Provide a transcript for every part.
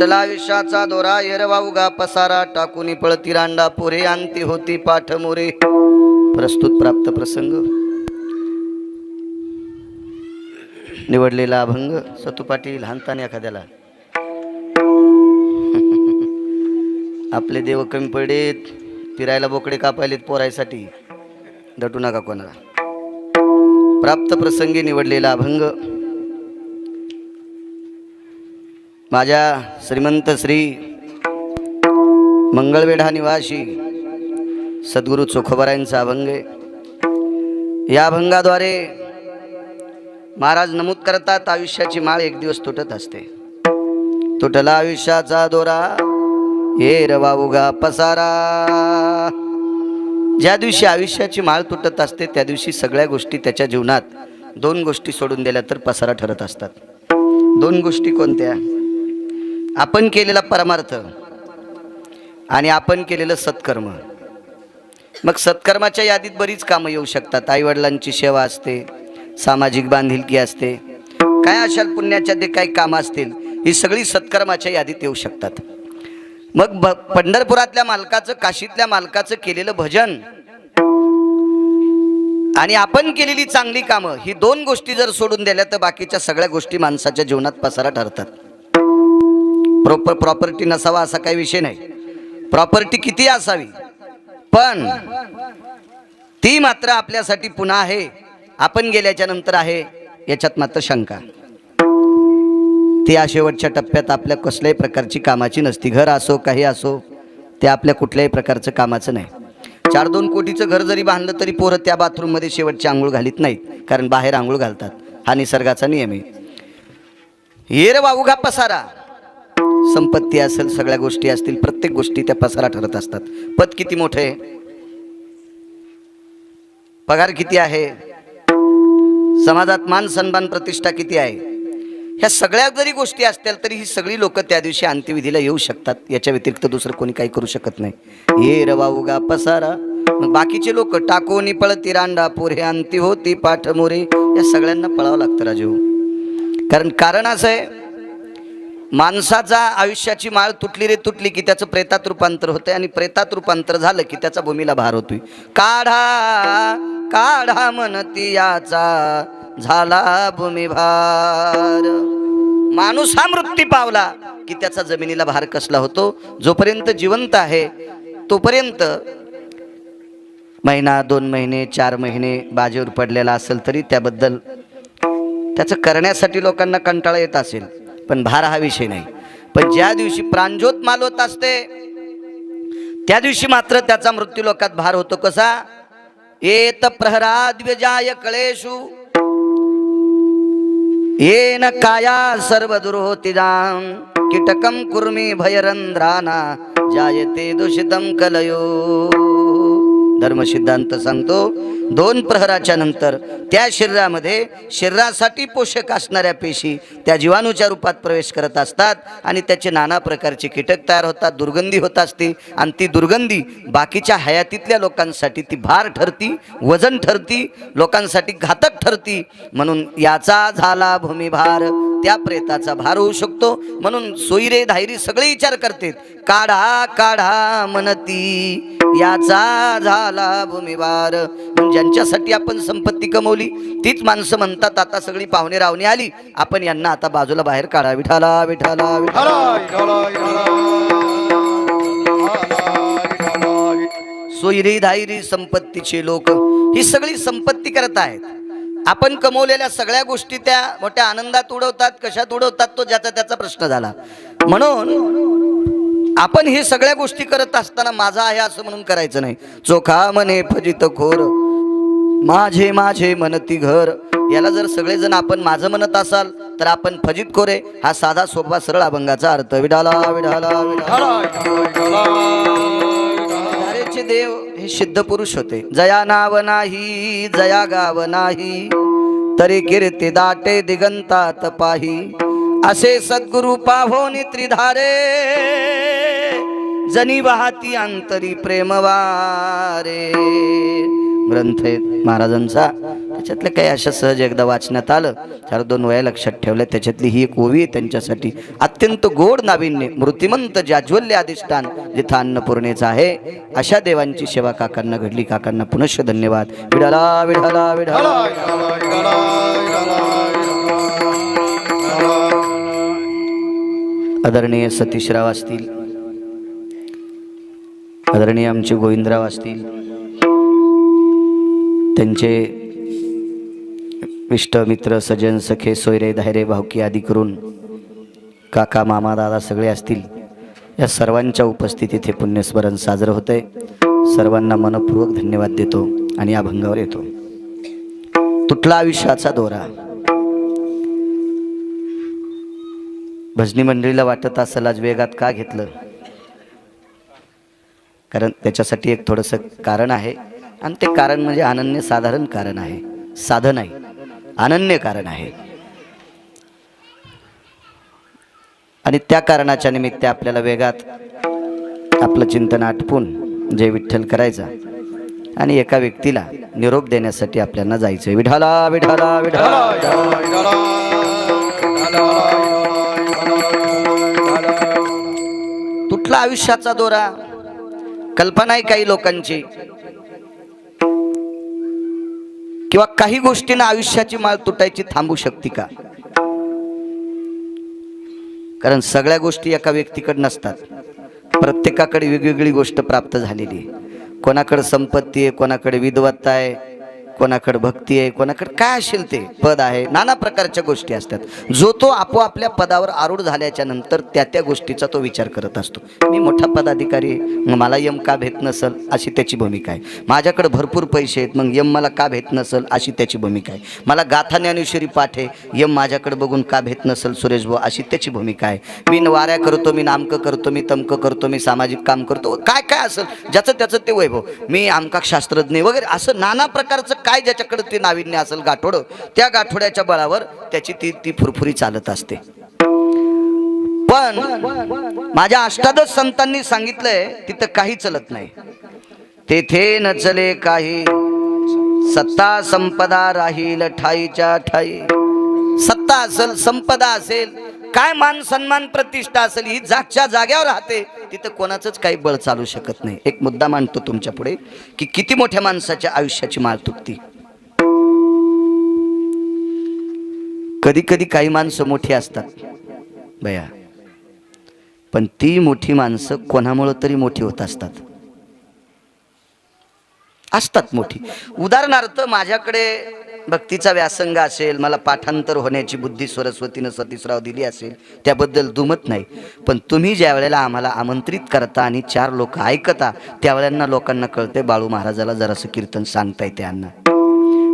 तुटला विषाचा दोरा एरवा उगा पसारा टाकूनी पळती रांडा पोरे अंती होती पाठ मोरे. प्रस्तुत प्राप्त प्रसंग निवडलेला अभंग सतू पाटील लहानताने एखाद्याला आपले देव कमी पडेत फिरायला बोकडे कापायलेत पोरायसाठी दटू नका कोणाला. प्राप्त प्रसंगी निवडलेला अभंग माझ्या श्रीमंत श्री मंगळवेढा निवासी सद्गुरू चोखोबारायांचा अभंग आहे. या अभंगाद्वारे महाराज नमूद करतात आयुष्याची माळ एक दिवस तुटत असते. तुटला आयुष्याचा दोरा एरवा उगा पसारा. ज्या दिवशी आयुष्याची माळ तुटत असते त्या दिवशी सगळ्या गोष्टी त्याच्या जीवनात दोन गोष्टी सोडून दिल्या तर पसारा ठरत असतात. दोन गोष्टी कोणत्या? आपण केलेला परमार्थ आणि आपण केलेलं सत्कर्म. मग सत्कर्माच्या यादीत बरीच कामं येऊ शकतात. आईवडिलांची सेवा असते, सामाजिक बांधिलकी असते, काय अशा पुण्याच्या जे काही कामं असतील ही सगळी सत्कर्माच्या यादीत येऊ शकतात. मग पंढरपुरातल्या मालकाचं, काशीतल्या मालकाचं केलेलं भजन आणि आपण केलेली चांगली कामं ही दोन गोष्टी जर सोडून दिल्या तर बाकीच्या सगळ्या गोष्टी माणसाच्या जीवनात पसारा ठरतात. प्रॉपर्टी नसावा असा काही विषय नाही. प्रॉपर्टी किती असावी पण ती मात्र आपल्यासाठी पुन्हा आहे, आपण गेल्याच्या नंतर आहे याच्यात मात्र शंका. ती शेवटच्या टप्प्यात आपल्या कसल्याही प्रकारची कामाची नसती. घर असो काही असो ते आपल्या कुठल्याही प्रकारचं कामाचं नाही. 4-2 कोटीचं घर जरी बांधलं तरी पोरं त्या बाथरूममध्ये शेवटची आंघोळ घालीत नाहीत, कारण बाहेर आंघोळ घालतात. हा निसर्गाचा नियम आहे. हेर वावगा पसारा. संपत्ती असेल, सगळ्या गोष्टी असतील, प्रत्येक गोष्टी त्या पसारा ठरत असतात. पद किती मोठं आहे, पगार किती आहे, समाजात मान सन्मान प्रतिष्ठा किती आहे, ह्या सगळ्या जरी गोष्टी असतील तरी ही सगळी लोक त्या दिवशी अंत्यविधीला येऊ शकतात. याच्या व्यतिरिक्त दुसरं कोणी काही करू शकत नाही. हे रवा उगा पसारा. मग बाकीचे लोक टाकोनी पळती रांडा पोरे अंती होती पाठ मोरे. या सगळ्यांना पळावं लागतं राजू. कारण असं आहे, माणसाचा आयुष्याची माळ तुटली रे तुटली की त्याचं प्रेतात रूपांतर होतंय आणि प्रेतात रूपांतर झालं की त्याचा भूमीला भार होतोय. काढा काढा म्हणती याचा झाला भूमी भार. माणूस हा मृत्यू पावला की त्याचा जमिनीला भार कसला होतो. जोपर्यंत जिवंत आहे तोपर्यंत महिना 2 महिने 4 महिने बाजेवर पडलेला असेल तरी त्याबद्दल त्याचं करण्यासाठी लोकांना कंटाळा येत असेल, पण भार हा विषय नाही. पण ज्या दिवशी प्राणज्योत मालवत असते त्या दिवशी मात्र त्याचा मृत्यू लोकात भार होतो. कसा? एत प्रहराद्व्यजाय कळेषु येन काया सर्व दुर्होतिदां कीटकं कुर्मी भयरंध्राना जायते दूषितं कलयो. धर्मसिद्धांत सांगतो 2 प्रहराच्या नंतर त्या शरीरासाठी पोषक असणाऱ्या पेशी त्या जीवाणूच्या रूपात प्रवेश करत असतात आणि त्याचे नाना प्रकारचे कीटक तयार होतात, दुर्गंधी होत असते आणि ती दुर्गंधी बाकीच्या हयातीतल्या लोकांसाठी ती भार ठरती, वजन ठरती, लोकांसाठी घातक ठरती. म्हणून याचा झाला भूमिभार, त्या प्रेताचा भार होऊ शकतो. म्हणून सोयरे धायरी सगळे विचार करतात, काढा काढा म्हणती याचा झाला भूमिभार. ज्यांच्यासाठी आपण संपत्ती कमवली तीच माणसं म्हणतात आता सगळी पाहुणे रावणे आली, आपण यांना आता बाजूला बाहेर काढा. विठाला विठाला सोयरी धायरी संपत्तीचे लोक ही सगळी संपत्ती करत आहेत. आपण कमवलेल्या सगळ्या गोष्टी त्या मोठ्या आनंदात उडवतात. कशात उडवतात तो ज्याचा त्याचा प्रश्न झाला. म्हणून आपण हे सगळ्या गोष्टी करत असताना माझा आहे असं म्हणून करायचं नाही. चोखा मने फजित खोर माझे माझे म्हणती घर. याला जर सगळेजण आपण माझं म्हणत असाल तर आपण फजित खोरे. हा साधा सोपा सरळ अभंगाचा अर्थ. विडाला विडाला विडालाचे देव हे सिद्ध पुरुष होते. जया नाव नाही जया गाव नाही तरी कीर्ती दाटे दिगंतात पाही. असे सद्गुरु पाहोनी त्रिधारे जनी वाहती अंतरी प्रेमवारे. ग्रंथ आहे महाराजांचा. त्याच्यातलं काही अशा सहज एकदा वाचण्यात आलं, 4-2 वया लक्षात ठेवल्या. त्याच्यातली ही एक ओवी आहे त्यांच्यासाठी. अत्यंत गोड नाविन्य, मृतिमंत जाज्वल्य अधिष्ठान जिथं अन्नपूर्णेचं आहे, अशा देवांची सेवा काकांना घडली. काकांना पुनश्च धन्यवाद. विठाला विठाला विठाला. आदरणीय सतीशराव असतील, आदरणीय आमचे गोविंदराव असतील, त्यांचे इष्ट मित्र सजन सखे सोयरे धायरे भावकी आदी करून काका मामा दादा सगळे असतील, या सर्वांच्या उपस्थितीत हे पुण्यस्मरण साजरं होतंय. सर्वांना मनपूर्वक धन्यवाद देतो आणि या भंगावर येतो. तुटला आयुष्याचा दोरा. भजनी मंडळीला वाटत असेल आज वेगात का घेतलं, कारण त्याच्यासाठी एक थोडंसं कारण आहे. आणि ते कारण म्हणजे अनन्य साधारण कारण आहे. साधं नाही, अनन्य कारण आहे. आणि त्या कारणाच्या निमित्त आपल्याला वेगात आपलं चिंतन आटपून जय विठ्ठल करायचा आणि एका व्यक्तीला निरोप देण्यासाठी आपल्याला जायचंय. विठाला विठाला विठाला. तुटला आयुष्याचा दोरा. कल्पना आहे काही लोकांची, किंवा काही गोष्टींना आयुष्याची माळ तुटायची थांबू शकते का? कारण सगळ्या गोष्टी एका व्यक्तीकडे नसतात. प्रत्येकाकडे वेगवेगळी गोष्ट प्राप्त झालेली आहे. कोणाकडे संपत्ती आहे, कोणाकडे विद्वत्ता आहे, कोणाकडे भक्ती आहे, कोणाकडे काय असेल ते पद आहे, नाना प्रकारच्या गोष्टी असतात. जो तो आपोआपल्या पदावर आरूढ झाल्याच्या नंतर त्या गोष्टीचा तो विचार करत असतो. मी मोठा पदाधिकारी आहे, मग मला यम का भेट नसल, अशी त्याची भूमिका आहे. माझ्याकडे भरपूर पैसे आहेत, मग यम मला का भेट नसल, अशी त्याची भूमिका आहे. मला गाथा ज्ञानेश्वरी पाठ आहे, यम माझ्याकडे बघून का भेट नसल सुरेश भाऊ, अशी त्याची भूमिका आहे. मी वाऱ्या करतो, मी नामकं करतो, मी तमकं करतो, मी सामाजिक काम करतो, काय काय असेल ज्याचं त्याचं ते वैभव, मी आमका शास्त्रज्ञ वगैरे, असं नाना प्रकारचं काय ज्याच्याकडे ते नाविन्य असेल गाठोडं, त्या गाठोड्याच्या बळावर त्याची ती फुरफुरी चालत असते. पण माझ्या अष्टादश संतांनी सांगितलंय तिथं काही चलत नाही. तेथे न चले काही, सत्ता संपदा राहील ठाईच्या ठाई. सत्ता असेल, संपदा असेल, काय मान सन्मान प्रतिष्ठा असेल, ही जागच्या जाग्यावर राहते. तिथं कोणाचंच काही बळ चालू शकत नाही. एक मुद्दा मांडतो तुमच्या पुढे की किती मोठ्या माणसाच्या आयुष्याची माळ तुटती. कधी कधी काही माणसं मोठी असतात बया, पण ती मोठी माणसं कोणामुळे तरी मोठी होत असतात मोठी. उदाहरणार्थ माझ्याकडे भक्तीचा व्यासंग असेल, मला पाठांतर होण्याची बुद्धी सरस्वतीनं सतीशराव दिली असेल, त्याबद्दल दुमत नाही. पण तुम्ही ज्या वेळेला आम्हाला आमंत्रित करता आणि 4 लोक ऐकता, त्यावेळेला लोकांना कळते बाळू महाराजाला जरासं कीर्तन सांगता येते यांना.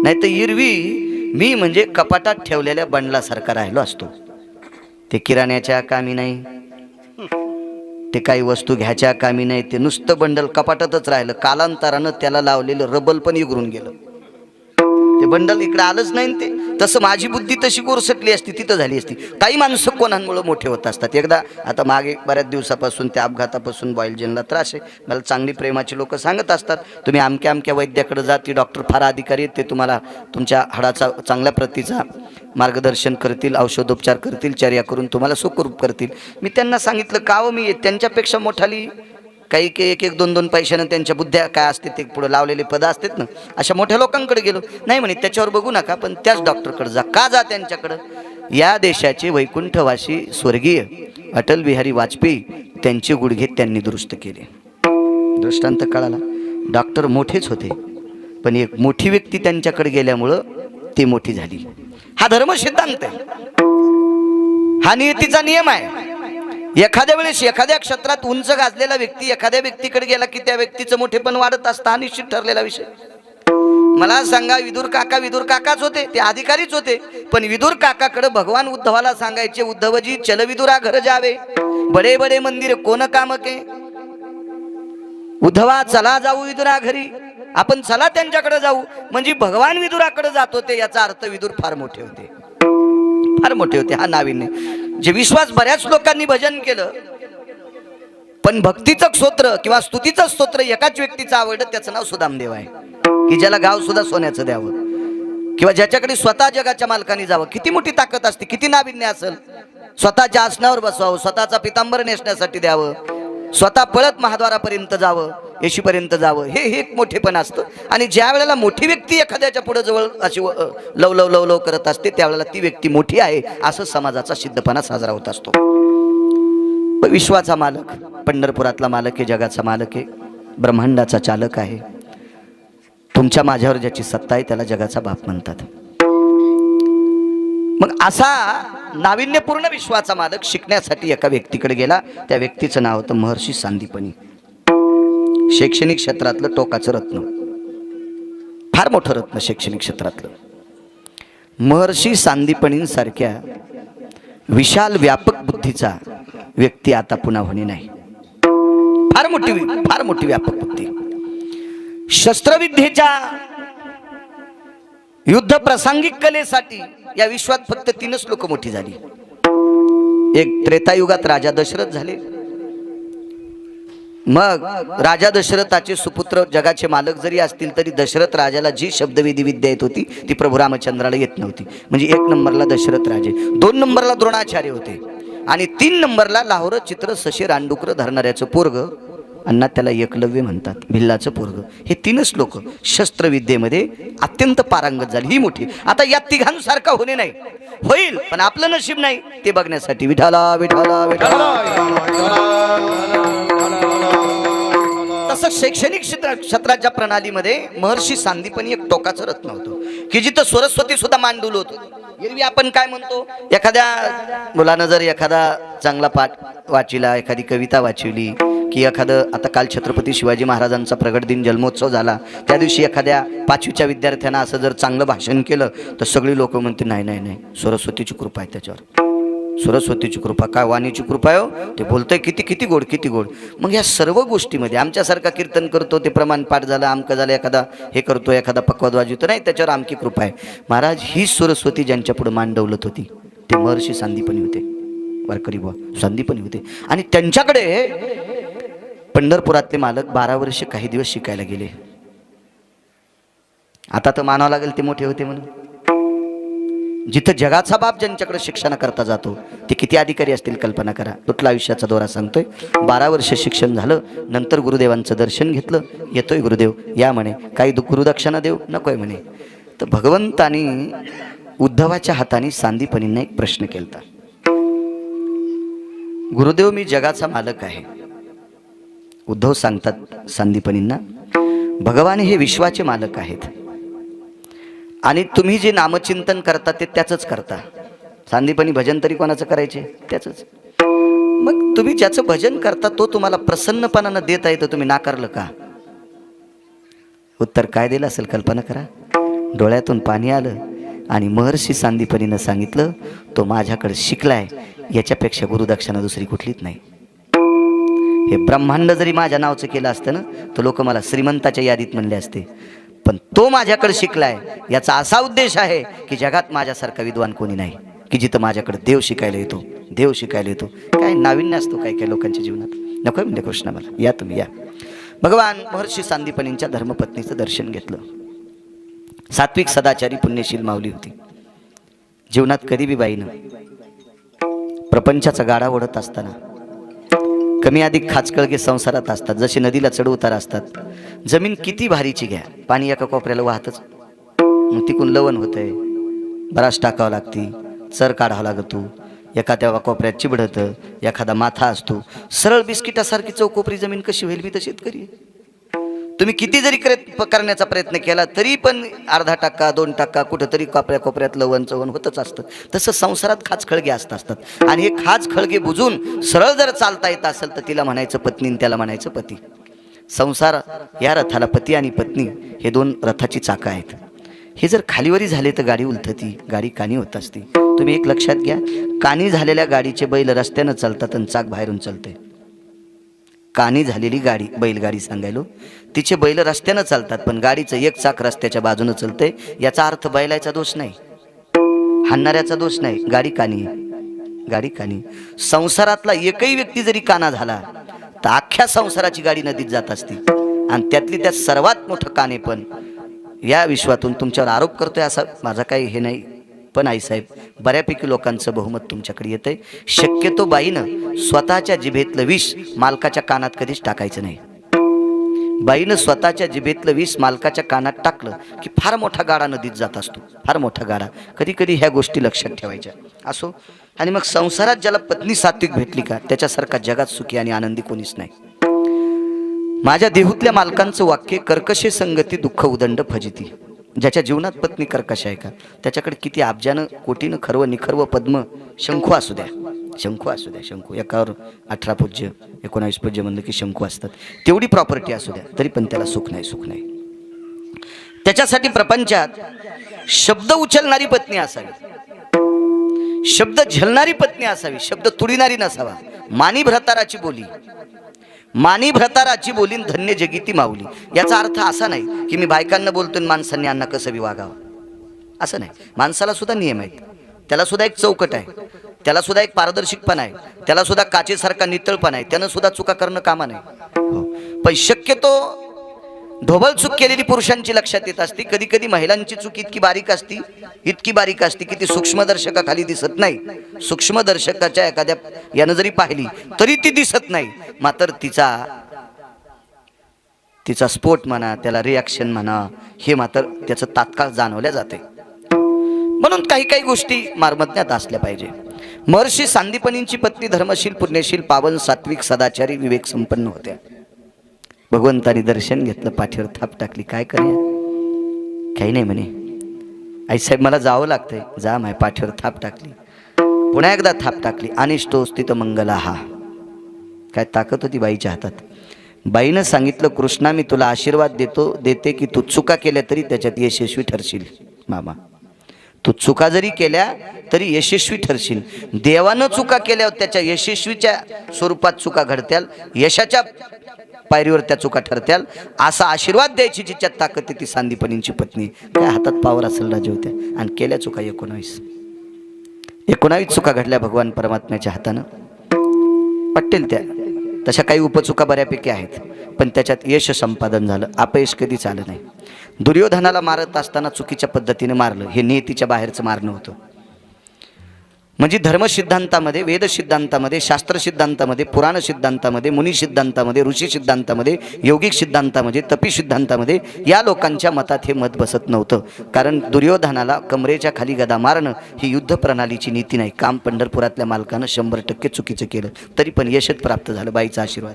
नाही तर इरवी मी म्हणजे कपाटात ठेवलेल्या बंडलासारखा राहिलो असतो. ते किराण्याच्या कामी नाही, ते काही वस्तू घ्यायच्या कामी नाही, ते नुसतं बंडल कपाटातच राहिलं. कालांतरानं त्याला लावलेलं रबल पण इगरून गेलं, ते बंडल इकडे आलंच नाही. ते तसं माझी बुद्धी तशी गोरसटली असती, तिथं झाली असती. काही माणसं कोणामुळे मोठे होत असतात. एकदा आता मागे बऱ्याच दिवसापासून त्या अपघातापासून बॉयलजेनला त्रास आहे. मला चांगली प्रेमाची लोक सांगत असतात, तुम्ही अमक्या अमक्या वैद्याकडे जा, ती डॉक्टर फार अधिकारी आहेत, ते तुम्हाला तुमच्या हाडाचा चांगल्या प्रतीचा मार्गदर्शन करतील, औषधोपचार करतील, चर्या करून तुम्हाला सुखरूप करतील. मी त्यांना सांगितलं का हो, मी त्यांच्यापेक्षा मोठाली काही एक 2-2 पैशानं त्यांच्या बुद्ध्या काय असते ते पुढे लावलेले पद असतात ना, अशा मोठ्या लोकांकडे गेलो. नाही म्हणे त्याच्यावर बघू नका, पण त्याच डॉक्टरकडे जा. का जा त्यांच्याकडं? या देशाचे वैकुंठवासी स्वर्गीय अटल बिहारी वाजपेयी त्यांचे गुडघे त्यांनी दुरुस्त केले. दृष्टांत कळाला. डॉक्टर मोठेच होते, पण एक मोठी व्यक्ती त्यांच्याकडे गेल्यामुळं ती मोठी झाली. हा धर्म सिद्धांत आहे, हा नियतीचा नियम आहे. एखाद्या वेळेस एखाद्या क्षेत्रात उंच गाजलेला व्यक्ती एखाद्या व्यक्तीकडे गेला की त्या व्यक्तीचं मोठेपण वाढत असतं, हा निश्चित ठरलेला विषय. मला सांगा, विदुर काकाच होते, ते अधिकारीच होते, पण विदुर काकाकडे भगवान उद्धवाला सांगायचे, उद्धवजी चल विदुरा घर जावे, बडे बडे मंदिर कोण काम के. उद्धवा चला जाऊ विदुरा घरी, आपण चला त्यांच्याकडे जाऊ. म्हणजे भगवान विदुराकडे जात होते, याचा अर्थ विदुर फार मोठे होते, फार मोठे होते. हा नाविन्य जे विश्वास बऱ्याच लोकांनी भजन केलं, पण भक्तीचं स्तोत्र किंवा स्तुतीचं स्तोत्र एकाच व्यक्तीचं आवडलं, त्याचं नाव सुदामदेव आहे, की ज्याला गाव सुद्धा सोन्याचं द्यावं. किंवा ज्याच्याकडे स्वतः जगाच्या मालकाने जावं, किती मोठी ताकद असते, किती नाविन्य असेल, स्वतःच्या आसनावर बसवावं, स्वतःचा पितांबर नेसण्यासाठी द्यावं, स्वतः पळत महाद्वारापर्यंत जावं, येशीपर्यंत जावं, हे एक मोठेपण असतं. आणि ज्या वेळेला मोठी व्यक्ती एखाद्याच्या पुढे जवळ अशी लव लव लव लव करत असते, त्यावेळेला ती व्यक्ती मोठी आहे असं समाजाचा सिद्धपणा साजरा होत असतो. विश्वाचा मालक, पंढरपुरातला मालक आहे, जगाचा मालक आहे, ब्रह्मांडाचा चालक आहे. तुमच्या माझ्यावर ज्याची सत्ता आहे त्याला जगाचा बाप म्हणतात. मग असा नाविन्यपूर्ण विश्वाचा मालक शिकण्यासाठी एका व्यक्तीकडे गेला. त्या व्यक्तीचं नाव होतं महर्षी सांदीपनी. शैक्षणिक क्षेत्रातलं टोकाचं रत्न, फार मोठं रत्न शैक्षणिक क्षेत्रातलं. महर्षी सांदीपनींसारख्या विशाल व्यापक बुद्धीचा व्यक्ती आता पुन्हा होणे नाही. फार मोठी व्यापक बुद्धी. शस्त्रविद्येच्या युद्ध प्रासंगिक कलेसाठी या विश्वात फक्त 3च लोक मोठी झाली. एक त्रेतायुगात राजा दशरथ झाले. मग राजा दशरथाचे सुपुत्र जगाचे मालक जरी असतील तरी दशरथ राजाला जी शब्दवेदी विद्या येत होती ती प्रभू रामचंद्राला येत नव्हती. म्हणजे 1 नंबरला दशरथ राजे, 2 नंबरला द्रोणाचार्य होते आणि 3 नंबरला लाहोर चित्र सशी रांडुकर धरणाऱ्याचं पोरग, अण्णा त्याला एकलव्य म्हणतात, भिल्लाचं पोरग. हे 3च लोक शस्त्रविद्येमध्ये अत्यंत पारंगत झाली. ही मोठी. आता या तिघांसारखा होणे नाही, होईल पण आपलं नशीब नाही ते बघण्यासाठी विठाला विठाला विठाला. तसं शैक्षणिक क्षेत्राच्या प्रणालीमध्ये महर्षी सांदीपनी एक टोकाचं रत्न होतं की जिथं सरस्वती सुद्धा मांडूल होतं. एरवी आपण काय म्हणतो, एखाद्या मुलानं जर एखादा चांगला पाठ वाचिला, एखादी कविता वाचवली की एखादं, आता काल छत्रपती शिवाजी महाराजांचा प्रगट दिन जन्मोत्सव झाला, त्या दिवशी एखाद्या 5वीच्या विद्यार्थ्यांना असं जर चांगलं भाषण केलं तर सगळी लोक म्हणते नाही नाही नाही, सरस्वतीची कृपा आहे त्याच्यावर, सरस्वतीची कृपा. काय वाणीची कृपा आहे हो, ते बोलतंय किती किती गोड किती गोड. मग या सर्व गोष्टीमध्ये आमच्यासारखा कीर्तन करतो, ते प्रमाण पाठ झालं, आमकं झालं, एखादा हे करतो, एखादा पक्वाद वाजवतो, नाही त्याच्यावर आमची कृपा आहे. महाराज ही सरस्वती ज्यांच्या पुढे मांडवलत होती ते महर्षी सांदीपनी होते, वारकरी बुवा सांदीपनी होते. आणि त्यांच्याकडे पंढरपुरातले मालक 12 वर्ष काही दिवस शिकायला गेले. आता तर मानावं लागेल ते मोठे होते म्हणून. जिथं जगाचा बाप ज्यांच्याकडे शिक्षण करता जातो ते किती अधिकारी असतील कल्पना करा. तुटला आयुष्याचा दोरा सांगतोय. 12 वर्ष शिक्षण झालं, नंतर गुरुदेवांचं दर्शन घेतलं. येतोय गुरुदेव, या म्हणे. काही गुरुदक्षिणा देऊ नकोय म्हणे. तर भगवंतानी उद्धवाच्या हाताने सांदीपनींना एक प्रश्न केलता. गुरुदेव, मी जगाचा मालक आहे. उद्धव सांगतात सांदीपनींना, भगवान हे विश्वाचे मालक आहेत आणि तुम्ही जे नामचिंतन करता ते त्याचंच करता. सांदीपनी भजन तरी कोणाचं करायचे? त्याचंच. मग तुम्ही ज्याचं भजन करता तो तुम्हाला प्रसन्नपणानं देत आहे तर तुम्ही नाकारलं का? उत्तर काय दिलं असेल कल्पना करा. डोळ्यातून पाणी आलं आणि महर्षी सांदीपनीनं सांगितलं, तो माझ्याकडे शिकलाय, याच्यापेक्षा गुरुदक्षिणा दुसरी कुठलीच नाही. हे ब्रह्मांड जरी माझ्या नावचं केलं असतं ना तर लोक मला श्रीमंताच्या यादीत म्हणले असते, पण तो माझ्याकडे शिकलाय याचा असा उद्देश आहे की जगात माझ्यासारखा विद्वान कोणी नाही, की जिथं माझ्याकडे देव शिकायला येतो, देव शिकायला येतो. काय नाविन्य असतो काय काय लोकांच्या जीवनात. नको म्हणजे कृष्ण मला, या तुम्ही या. भगवान महर्षी सांदीपनींच्या धर्मपत्नीचं दर्शन घेतलं. सात्विक सदाचारी पुण्यशील माऊली होती. जीवनात कधी बी बाईनं प्रपंचाचा गाडा ओढत असताना कमी अधिक खाचकळगे संसारात असतात. जसे नदीला चढ उतार असतात. जमीन किती भारीची घ्या, पाणी एका कोपऱ्याला वाहतच, मग तिकून लवण होतंय, बराच टाकावं लागती, चर काढावं लागतो, एखाद्या कोपऱ्यात चिबडतं, एखादा माथा असतो. सरळ बिस्किटासारखी चौकोपरी जमीन कशी होईल बी तर शेतकरी. तुम्ही किती जरी करण्याचा प्रयत्न केला तरी पण अर्धा टक्का 2% कुठंतरी कोपऱ्या कोपऱ्यात लवण चवण होतच असतं. तसं संसारात खाचखळगे असतात आणि हे खाचखळगे बुजून सरळ जर चालता येत असेल तर तिला म्हणायचं पत्नी, त्याला म्हणायचं पती. संसार या रथाला पती आणि पत्नी हे 2 रथाची चाकं आहेत. हे जर खालीवरी झाले तर गाडी उलथती, गाडी कानी होत असते. तुम्ही एक लक्षात घ्या, कानी झालेल्या गाडीचे बैल रस्त्यानं चालतात आणि चाक बाहेरून चालते. कानी झालेली गाडी, बैलगाडी सांगायलो, तिचे बैल रस्त्यानं चालतात पण गाडीचं एक चाक रस्त्याच्या बाजूनं चालतंय. याचा अर्थ बैलाचा दोष नाही, हाणणाऱ्याचा दोष नाही, गाडी कानी, गाडी कानी. संसारातला एकही व्यक्ती जरी काना झाला तर अख्ख्या संसाराची गाडी नदीत जात असते. आणि त्यातली त्यात सर्वात मोठं काने पण या विश्वातून तुमच्यावर आरोप करतोय असा माझा काही हे नाही, पण आईसाहेब बऱ्यापैकी लोकांचं बहुमत तुमच्याकडे येतंय. शक्यतो बाईनं स्वतःच्या जिभेतलं विष मालकाच्या कानात कधीच टाकायचं नाही. बाईनं स्वतःच्या जिभेतलं विष मालकाच्या कानात टाकलं की फार मोठा गाडा नदीत जात असतो, फार मोठा गाडा. कधी कधी ह्या गोष्टी लक्षात ठेवायच्या असो. आणि मग संसारात ज्याला पत्नी सात्विक भेटली का त्याच्यासारखा जगात सुखी आणि आनंदी कोणीच नाही. माझ्या देहूतल्या मालकांचं वाक्य, कर्कशे संगती दुःख उदंड फजिती. ज्याच्या जीवनात पत्नी कर्कश आहे का त्याच्याकडे किती अब्जानं कोटीनं खर्व निखर्व पद्म शंखू असू द्या, शंखू असू द्या, शंखू एकावर 18 पूज्य 19 पूज्य म्हणलं की शंखू असतात, तेवढी प्रॉपर्टी असू द्या तरी पण त्याला सुख नाही, सुख नाही. त्याच्यासाठी प्रपंचात शब्द उचलणारी पत्नी असावी, शब्द झेलणारी पत्नी असावी, शब्द तुडीणारी नसावा. मानी भ्रताराची बोली, मानी भ्रताराची बोलीन धन्य जगीती माऊली. याचा अर्थ असा नाही की मी बायकांना बोलतोय माणसांनी अण्णा कसं बी वागावं, असं नाही. माणसाला सुद्धा नियम आहेत, त्याला सुद्धा एक चौकट आहे, त्याला सुद्धा एक पारदर्शकपणा आहे, त्याला सुद्धा काचेसारखा नितळपणा आहे, त्यानं सुद्धा चुका करणं कामा नाही. पण शक्यतो ढोबळ चूक केलेली पुरुषांची लक्षात येत असते. कधी कधी महिलांची चूक इतकी बारीक असती, इतकी बारीक असते की ती सूक्ष्मदर्शकाखाली दिसत नाही. सूक्ष्मदर्शकाच्या एखाद्या यानं जरी पाहिली तरी ती दिसत नाही. मात्र तिचा स्फोट म्हणा, त्याला रिॲक्शन म्हणा, हे मात्र त्याचं तात्काळ जाणवल्या जाते. म्हणून काही काही गोष्टी मार्मज्ञात असल्या पाहिजे. महर्षी सांदीपनींची पत्नी धर्मशील, पुण्यशील, पावन, सात्विक, सदाचारी, विवेक संपन्न होत्या. भगवंतानी दर्शन घेतलं, पाठीवर थाप टाकली. काय करूया, काही नाही म्हणे. आईसाहेब मला जावं लागतंय. जा. माय पाठीवर थाप टाकली, पुन्हा एकदा थाप टाकली. अनिष्टोस्थित मंगला. हा काय ताकद होती बाईच्या हातात. बाईनं सांगितलं, कृष्णा मी तुला आशीर्वाद देते की तू चुका केल्या तरी त्याच्यात यशस्वी ठरशील. मामा तू चुका जरी केल्या तरी यशस्वी ठरशील. देवानं चुका केल्यावर त्याच्या यशस्वीच्या स्वरूपात चुका घडत्याल, यशाच्या पायरीवर त्या चुका ठरत्याल, असा आशीर्वाद द्यायची जिच्यात ताकद आहे ती सांदीपनींची पत्नी. काय हातात पावर असेल राजा होत्या. आणि केल्या चुका 19 चुका घडल्या भगवान परमात्म्याच्या हातानं. वाटेल त्या तशा काही उपचुका बऱ्यापैकी आहेत, पण त्याच्यात यश संपादन झालं, अपयश कधीच आलं नाही. दुर्योधनाला मारत असताना चुकीच्या पद्धतीने मारलं, हे नियतीच्या बाहेरचं मारणं होतं. म्हणजे धर्म सिद्धांतामध्ये, वेद सिद्धांतामध्ये, शास्त्र सिद्धांतामध्ये, पुराण सिद्धांतामध्ये, मुनी सिद्धांतामध्ये, ऋषी सिद्धांतामध्ये, यौगिक सिद्धांतामध्ये, तपी सिद्धांतामध्ये या लोकांच्या मतात हे मत बसत नव्हतं. कारण दुर्योधनाला कमरेच्या खाली गदा मारणं ही युद्ध प्रणालीची नीती नाही. काम पंढरपुरातल्या मालकानं 100% चुकीचं केलं, तरी पण यशच प्राप्त झालं. बाईचा आशीर्वाद,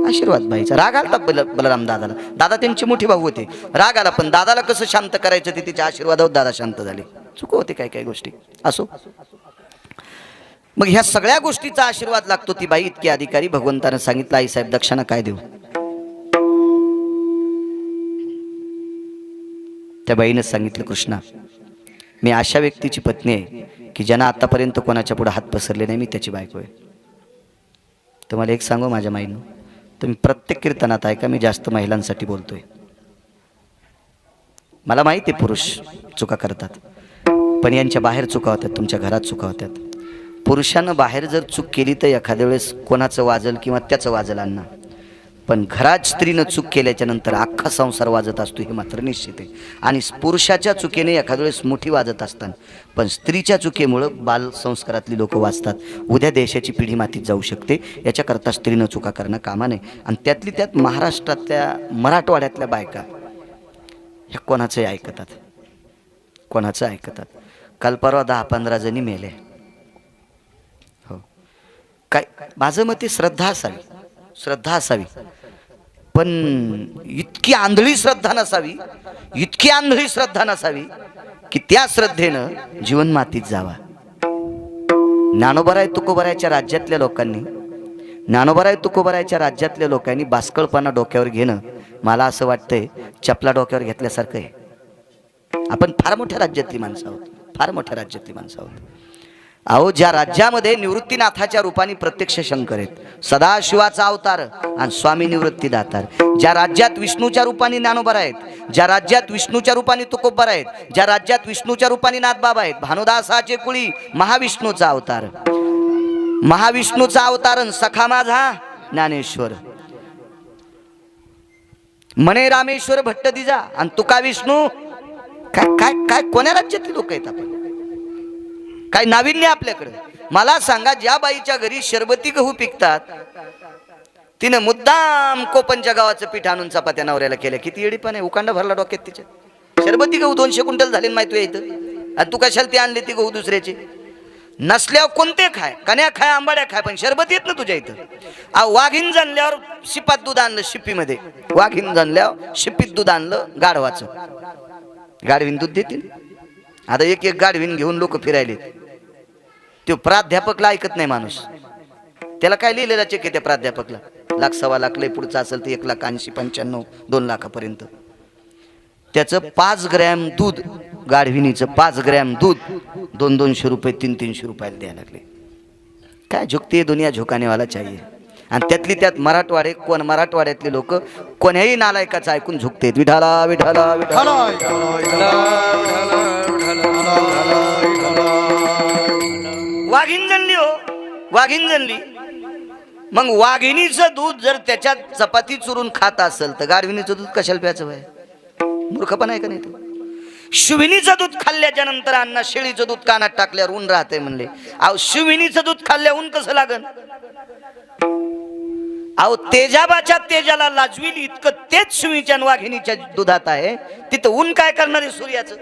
आशीर्वाद बाईचा. राग आला बलराम दादाला, दादा त्यांचे मोठे भाऊ होते. राग आला, पण दादाला कसं शांत करायचं ते तिच्या आशीर्वादावर दादा शांत झाले. चुक होते काय काय गोष्टी असो. मग ह्या सगळ्या गोष्टीचा आशीर्वाद लागतो. ती बाई इतकी अधिकारी. भगवंतानं सांगितलं, आई साहेब दक्षिणा काय देऊ. त्या बाईनं सांगितलं, कृष्णा मी अशा व्यक्तीची पत्नी आहे की ज्यांना आतापर्यंत कोणाच्या पुढे हात पसरले नाही, मी त्याची बायको आहे. तुम्हाला एक सांगू माझ्या माईनं, तुम्ही प्रत्येक कीर्तनात ऐका, मी जास्त महिलांसाठी बोलतोय. मला माहिती आहे पुरुष चुका करतात, पण यांच्या बाहेर चुका होत्यात, तुमच्या घरात चुका होत्यात. पुरुषानं बाहेर जर चूक केली तर एखाद्या वेळेस कोणाचं वाजल किंवा त्याचं वाजल अण्णा, पण घरात स्त्रीनं चूक केल्याच्या नंतर अख्खा संसार वाजत असतो हे मात्र निश्चित आहे. आणि पुरुषाच्या चुकीने एखाद्या वेळेस मोठी वाजत असतात, पण स्त्रीच्या चुकीमुळं बाल संस्कारातली लोक वाचतात. उद्या देशाची पिढी मातीत जाऊ शकते. याच्याकरता स्त्रीनं चुका करणं कामा नये. आणि त्यातली त्यात महाराष्ट्रातल्या मराठवाड्यातल्या बायका ह्या कोणाचंही ऐकतात, कोणाचं ऐकतात. काल परवा 10-15 जणी मेले. हो, काय माझं मत श्रद्धा असावी, श्रद्धा असावी, पण इतकी आंधळी श्रद्धा नसावी, इतकी आंधळी श्रद्धा नसावी की त्या श्रद्धेनं जीवन मातीत जावा. ज्ञानोबराय तुकोबरायच्या राज्यातल्या लोकांनी, ज्ञानोबराय तुकोबरायच्या राज्यातल्या लोकांनी बास्कळपणा डोक्यावर घेणं मला असं वाटतंय चपला डोक्यावर घेतल्यासारखं आहे. आपण फार मोठ्या राज्यातली माणसं आहोत, फार मोठ्या राज्यातली माणसं आहोत. अहो, ज्या राज्यामध्ये निवृत्तीनाथाच्या रूपाने प्रत्यक्ष शंकर आहेत, सदाशिवाचा अवतार आणि स्वामी निवृत्ती दातार, ज्या राज्यात विष्णूच्या रूपाने ज्ञानोबा आहेत, ज्या राज्यात विष्णूच्या रूपाने तुकोबर आहेत, ज्या राज्यात विष्णूच्या रूपाने नाथबाबा आहेत, भानुदासाचे कुळी महाविष्णूचा अवतार, महाविष्णूचा अवतार सखा माझा ज्ञानेश्वर. म्हणे रामेश्वर भट्ट दिजा आणि तुका विष्णू. काय काय काय कोण्या राज्यातली लोक आहेत आपण? काय नाविन्य आपल्याकडे? मला सांगा, ज्या बाईच्या घरी शरबती गहू पिकतात तिनं मुद्दाम कोपनच्या गावाचं पीठ आणून चपात्या नवऱ्याला केल्या. किती येडीपण आहे, उकांडा भरला डोक्यात तिच्या. शरबती गहू 200 क्विंटल झाले माहिती आहे इथं, आणि तू कशाला ती आणली ती गहू दुसऱ्याची? नसल्यावर कोणते खाय, कन्या खाय, आंबाड्या खाय, पण शरबत येत ना तुझ्या इथं. वाघीन जाणल्यावर शिपात दूध आणलं, शिप्पीमध्ये वाघीन जाणल्यावर शिप्पीत दूध आणलं गाढवाचं. गाढवीन दूध देतील. आता एक एक गाढवीन घेऊन लोक फिरायले. तो प्राध्यापकला ऐकत नाही माणूस. त्याला काय लिहिलेला चेक आहे त्या प्राध्यापकला? 1,00,000 सव्वा लाख लय पुढचं असेल तर 1,80,000 95 2 लाखापर्यंत. त्याचं 5 ग्रॅम दूध, गाढविनीचं 5 ग्रॅम दूध 200-200 रुपये 300-300 रुपयाला द्यायला लागले. काय झुकते दुनिया, झुकाने वाला चाहिए. आणि त्यातली त्यात मराठवाडे, कोण मराठवाड्यातले लोक कोण्याही नालायकाचं ऐकून झुकते. विठाला विठाला विठाला. वाघीन जनली हो, वाघीन जनली. मग वाघिणीचं दूध जर त्याच्यात चपाती चुरून खात असेल तर गाढविणीचं दूध कशाला प्यायचं बाय? मूर्खपणा आहे का नाही? शिविनीचं दूध खाल्ल्याच्या नंतर अण्णा शेळीचं दूध कानात टाकल्यावर ऊन राहते म्हणले. अहो शिविनीचं दूध खाल्ल्या ऊन कसं लागन? अहो तेजाबाच्या तेजाला लाजवील इतकं तेच शिवीच्या वाघिणीच्या दुधात आहे. तिथं ऊन काय करणार आहे सूर्याचं?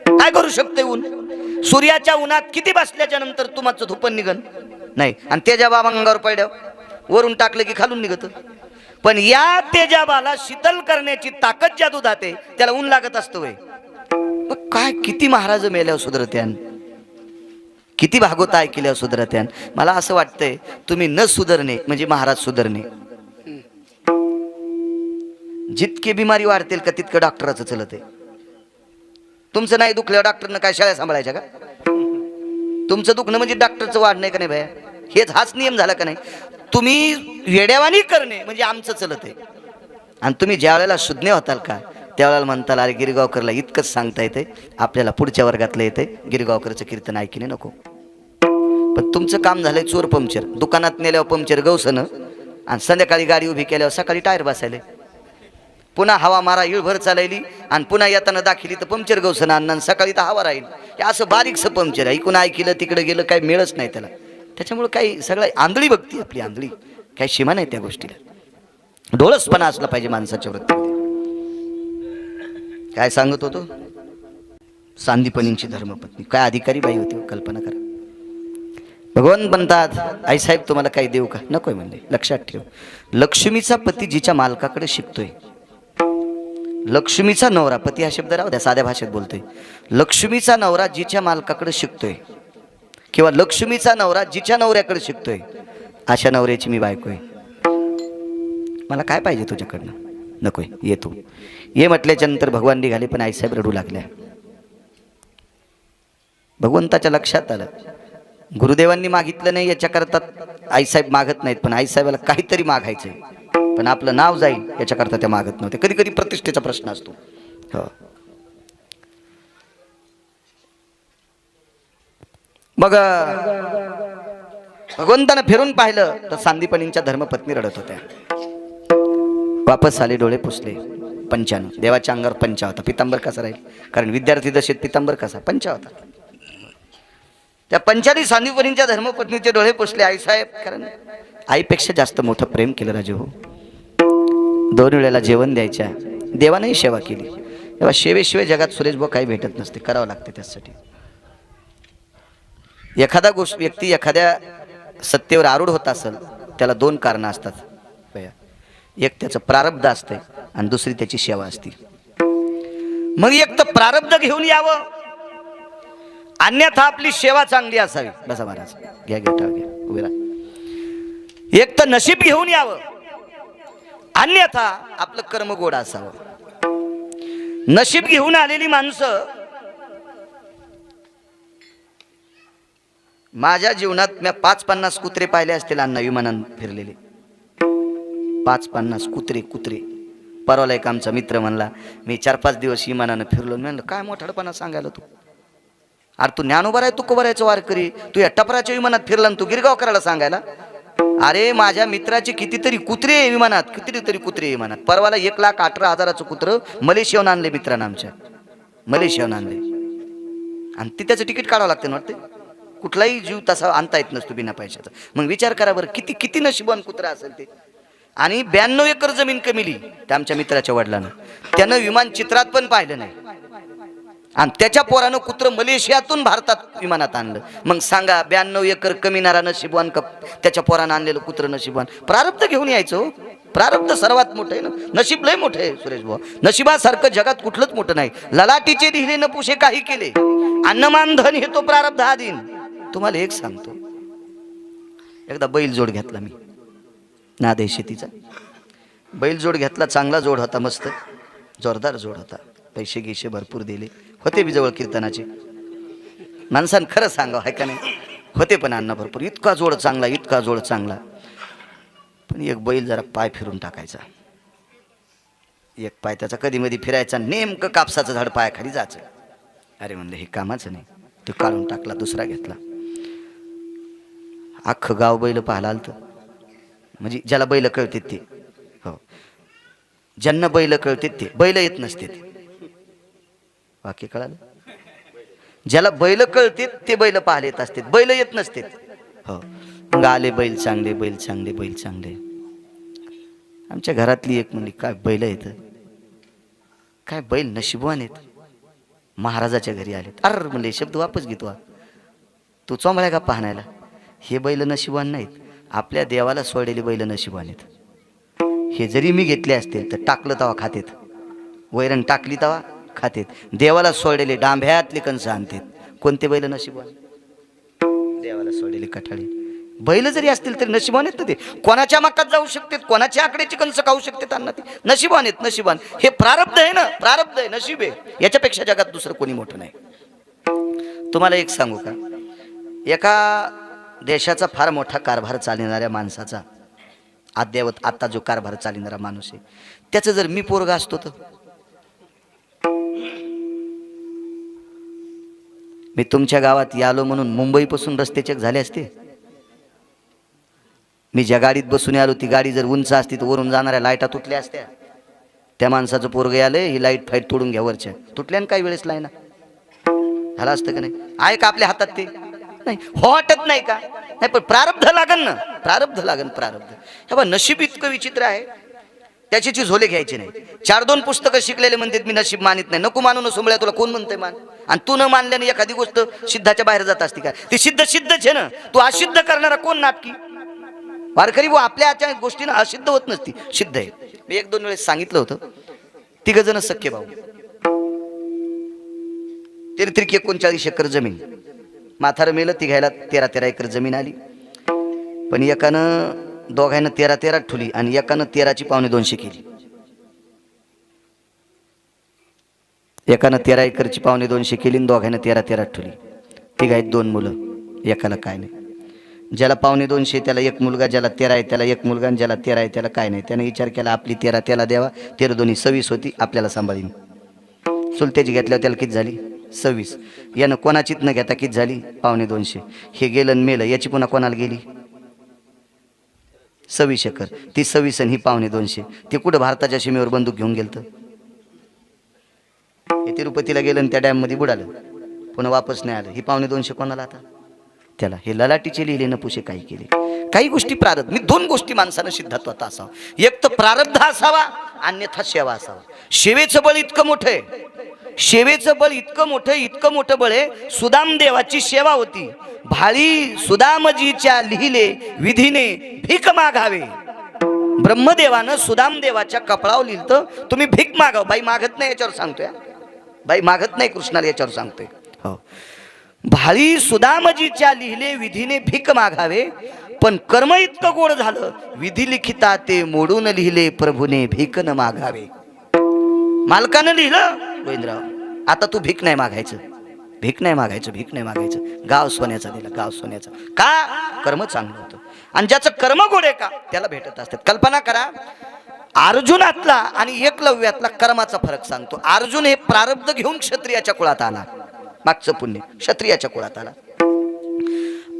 काय करू शकते ऊन? सूर्याच्या उन्हात किती बसल्याच्या नंतर तुमचं धुपन निघन नाही. आणि तेजाबा अंगावर पडल्यावर वरून टाकलं की खालून निघत. पण या तेजाबाला शीतल करण्याची ताकद ज्या दुधात आहे त्याला ऊन लागत असतं वय. काय किती महाराज मेल्यावर सुधरत्यान, किती भागवत ऐकल्यावर सुधरत्यान. मला असं वाटतंय तुम्ही न सुधरणे म्हणजे महाराज सुधरणे. जितके बिमारी वाढतील का तितकं डॉक्टराचं चलत आहे. तुमचं नाही दुखल्यावर डॉक्टरनं काय शाळा सांभाळायच्या का? तुमचं दुखणं म्हणजे डॉक्टरचं वाढ नाही का नाही भया? हाच नियम झाला का नाही? तुम्ही वेड्यावानी करणे म्हणजे आमचं चलत आहे. आणि तुम्ही ज्या वेळेला शुद्ध होताल का त्यावेळेला म्हणताल अरे गिरगावकरला इतकंच सांगता येते, आपल्याला पुढच्या वर्गातलं येते, गिरगावकरचं कीर्तन ऐकणे नको. पण तुमचं काम झालंय चोर पंक्चर. दुकानात नेल्यावर पंक्चर गवसनं आणि संध्याकाळी गाडी उभी केल्यावर सकाळी टायर बसायले. पुन्हा हवा मारा इळभर चालवली आणि पुन्हा येताना दाखिली तर पंक्चर गवसनं आणणार, सकाळी तर हवा राहील. हे असं बारीकसं पंक्चर आहे. इकून ऐकलं तिकडे गेलं काही मिळच नाही त्याला. त्याच्यामुळे काही सगळं आंधळी बघती आपली, आंधळी. काही सीमा नाही त्या गोष्टीला. डोळसपणा असला पाहिजे माणसाच्या वृत्तीमध्ये. काय सांगत होतो? सांदीपनींची धर्मपत्नी काय अधिकारी बाई होती, कल्पना करा. भगवान म्हणतात आईसाहेब तुम्हाला काही देऊ का? नकोय म्हणले. लक्षात ठेव, लक्ष्मीचा पती जिच्या मालकाकडे शिकतोय, लक्ष्मीचा नवरा, पती हा शब्द राहू द्या साध्या भाषेत बोलतोय, लक्ष्मीचा नवरा जिच्या मालकाकडे शिकतोय किंवा लक्ष्मीचा नवरा जिच्या नवऱ्याकडे शिकतोय, अशा नवऱ्याची मी बायको आहे. मला काय पाहिजे तुझ्याकडनं? नकोय, येतो ये म्हटल्याच्या नंतर भगवान निघाले. पण आईसाहेब रडू लागल्या. भगवंताच्या लक्षात आलं गुरुदेवांनी मागितलं नाही याच्याकरता आईसाहेब मागत नाहीत, पण आईसाहेबाला काहीतरी मागायचंय, पण आपलं नाव जाईल याच्याकरता ते मागत नव्हते. कधी कधी प्रतिष्ठेचा प्रश्न असतो. हो, मग भगवंतानं फिरून पाहिलं तर सांदीपनींच्या धर्मपत्नी रडत होत्या. वापस आले, डोळे पुसले. पंचानं देवाच्या अंगावर पंचा होता. पितांबर कसा राहील? कारण विद्यार्थी दशेत पितांबर कसा? पंचा होता. त्या पंचानी सांदीपनींच्या धर्मपत्नीचे डोळे पुसले. आईसाहेब, कारण आईपेक्षा जास्त मोठं प्रेम केलं राजे हो. 2 वेळेला जेवण द्यायच्या, देवानेही सेवा केली. तेव्हा सेवेशिवाय जगात सुरेश भाऊ काही भेटत नसते, करावं लागते त्यासाठी. एखादा व्यक्ती एखाद्या सत्तेवर आरूढ होत असेल त्याला 2 कारणं असतात. एक त्याचं प्रारब्ध असतंय आणि दुसरी त्याची सेवा असते. मग एक तर प्रारब्ध घेऊन यावं, अन्यथा आपली सेवा चांगली असावी. बसा महाराज, घ्या घ्या घ्या उभे राहा. एक तर नशीब घेऊन यावं, अन्यथा आपलं कर्म गोड असावं. नशीब घेऊन आलेली माणसं माझ्या जीवनात मी 5-50 कुत्रे पाहिले असतील अण्णा, विमानात फिरलेले 5-50 कुत्रे. परवाला एक आमचा मित्र म्हणला मी 4-5 दिवस विमानानं फिरलो. मी म्हणलं काय मोठाडपणा सांगायला तू? अरे तू ज्ञानोबा आहे, तू कोबरायचं वारकरी, तू या टपराच्या विमानात फिरला तू गिरगाव करायला सांगायला? अरे माझ्या मित्राचे कितीतरी कुत्रे आहे विमानात, कितीतरी कुत्रे आहे विमानात. परवाला 1,18,000चं कुत्र मलेशियाहून आणले मित्रांना आमच्या, मलेशियाहून आणले. आणि ती त्याचं तिकीट काढावं लागतं ना वाटते. कुठलाही जीव तसा आणता येत नसतो बिना पैशाचा. मग विचार करा बरं किती किती नशिबान कुत्रा असेल ते. आणि 92 एकर जमीन कमिली त्या आमच्या मित्राच्या वडिलांना. त्यानं विमान चित्रात पण पाहिलं नाही आणि त्याच्या पोरानं कुत्र मलेशियातून भारतात विमानात आणलं. मग सांगा 92 एकर कमिणारा नशिबवान का त्याच्या पोरानं आणलेलं कुत्र नशिबवान? प्रारब्ध घेऊन यायचं हो. प्रारब्ध सर्वात मोठं आहे ना. नशीब लय मोठं आहे सुरेश भाऊ. नशिबासारखं जगात कुठलंच मोठं नाही. ललाटीचे लिहिले न पुशे काही केले, अन्नमान धन हे तो प्रारब्ध हा दिन. तुम्हाला एक सांगतो, एकदा बैल जोड घेतला मी, नादे शेतीचा बैल जोड घेतला. चांगला जोड होता, मस्त जोरदार जोड होता. पैसे गिशे भरपूर दिले होते बी जवळ कीर्तनाचे. माणसानं खरं सांगावं आहे का नाही, होते पण अन्न भरपूर. इतका जोड चांगला, इतका जोड चांगला. पण एक बैल जरा पाय फिरून टाकायचा. एक पाय त्याचा कधी मधी फिरायचा, नेमकं कापसाचं झाड पायाखाली जायचं. अरे म्हणलं हे कामाचं नाही. तो काढून टाकला, दुसरा घेतला. अख्खं गाव बैल पाहायला आलतं. म्हणजे ज्याला बैल कळते ते, हो, ज्यांना बैल कळते ते, बैल येत नसते ते. वाक्य कळालं? ज्याला बैल कळते ते बैल पाहायला येत असते, बैल येत नसते. हो, मग आले बैल चांगले, बैल चांगले, बैल चांगले. आमच्या घरातली एक म्हणली काय बैल येत, काय बैल नशिबवान आहेत. महाराजाच्या घरी आले. अरे म्हणले शब्द वापस घेतो, तू चोंबळ्या का पाहण्याला. हे बैल नशिबवान नाहीत, आपल्या देवाला सोडलेले बैल नशिबवान आहेत. हे जरी मी घेतले असतील तर टाकलं तवा खातेत, वैरण टाकली तवा खातेत. देवाला सोडलेले डांभ्यातले कंस आणतात. कोणते बैल नशिबवान? देवाला सोडलेले कठाळे बैल जरी असतील तरी नशिबवान आहेत ना ते. कोणाच्या मक्कात जाऊ शकतात, कोणाच्या आकड्याची कंस खाऊ शकतात अन्न ते. नशिबवान आहेत, नशिबवान. हे प्रारब्ध आहे ना, प्रारब्ध आहे, नशीब आहे. याच्यापेक्षा जगात दुसरं कोणी मोठं नाही. तुम्हाला एक सांगू का, एका देशाचा फार मोठा कारभार चालणाऱ्या माणसाचा, अद्ययावत आता जो कारभार चालणारा माणूस आहे, त्याचं जर मी पोरगा असतो तर मी तुमच्या गावात यालो म्हणून मुंबईपासून रस्ते चेक झाले असते. मी ज्या गाडीत बसून आलो ती गाडी जर उंच असती तर वरून जाणाऱ्या लाईटा तुटल्या असत्या. त्या माणसाचं पोरगं आलंय, ही लाईट फाईट तोडून घ्या वरच्या. तुटल्या काही वेळेस लाईना झाला असतं का नाही? आहे का आपल्या हातात ते? नाही. हो वाटत नाही का? नाही, पण प्रारब्ध लागन ना, प्रारब्ध लागन, प्रारब्ध. हे बघ नशीब इतकं विचित्र आहे, त्याची झोले घ्यायची नाही. 4-2 पुस्तकं शिकलेले म्हणतात मी नशीब मानित नाही. नको मानू न सोमळ्या, तुला कोण म्हणतंय मान? आणि तू न मानल्याने एखादी गोष्ट सिद्धाच्या बाहेर जात असते का? ती सिद्ध सिद्धच आहे ना. तू असिद्ध करणारा कोण नाटकी वारकरी? वो आपल्या गोष्टीनं असिद्ध होत नसती, सिद्ध आहे. मी 1-2 वेळेस सांगितलं होतं. 3 जण सख्खे भाऊ, 39 एकर जमीन. म्हातारं मेलं, ती घ्यायला 13 एकर जमीन आली. पण एकानं दोघांना 13 ठुली आणि एकानं 13ची 2.25 केली. एकानं 13 एकरची 2.25 केली आणि दोघांना 13 ठुली. ती आहेत 2 मुलं, एकाला काय नाही. ज्याला 2.25 त्याला 1 मुलगा, ज्याला 13 आहे त्याला 1 मुलगा, आणि ज्याला 13 आहे त्याला काय नाही. त्याने विचार केला आपली 13 त्याला द्यावा, 13 दोन्ही 26 होती, आपल्याला सांभाळीन. चुलत्याची घेतल्यावर त्याला किती झाली? 26. यानं कोणाचीच न घेता किती झाली? 2.25. हे गेलं आणि मेलं, याची पुन्हा कोणाला गेली? 26 एकर. ती 26 आणि ही 2.25. ते कुठं भारताच्या सीमेवर बंदूक घेऊन गेलं? हे तिरुपतीला गेलं आणि त्या डॅममध्ये बुडालं, पुन्हा वापस नाही आलं. ही 2.25 कोणाला आता? त्याला. हे ललाटीचे लिहिले न पुशे काही केले. काही गोष्टी प्रारब्ध. मी 2 गोष्टी माणसानं सिद्धात्वात असावं. एक तर प्रारब्ध असावा, अन्यथा सेवा असावा. सेवेचं बळ इतकं मोठं आहे, सेवेचं बळ इतकं मोठं, इतकं मोठं बळ आहे. सुदाम देवाची सेवा होती. भाळी सुदामजीच्या लिहिले विधीने भीक मागावे. ब्रह्मदेवानं सुदाम देवाच्या कपळावर लिहिलं तुम्ही भीक मागाव. बाई मागत नाही याच्यावर सांगतोय, बाई मागत नाही कृष्णाला याच्यावर सांगतोय. हो, भाळी सुदामजीच्या लिहिले विधीने भीक मागावे. पण कर्म इतकं गोड झालं, विधी लिखिता ते मोडून लिहिले प्रभूने भीक न मागावे. मालकानं लिहिलं गोविंदराव आता तू भीक नाही मागायचं, भीक नाही मागायचं, भीक नाही मागायचं. गाव सोन्याचा दिला, गाव सोन्याचा. का? कर्म चांगलं होतं. आणि ज्याचं कर्म गोड आहे का त्याला भेटत असतात. कल्पना करा, अर्जुनातला आणि एकलव्यातला कर्माचा फरक सांगतो. अर्जुन हे प्रारब्ध घेऊन क्षत्रियाच्या कुळात आला, मागचं पुण्य क्षत्रियाच्या कुळात आला.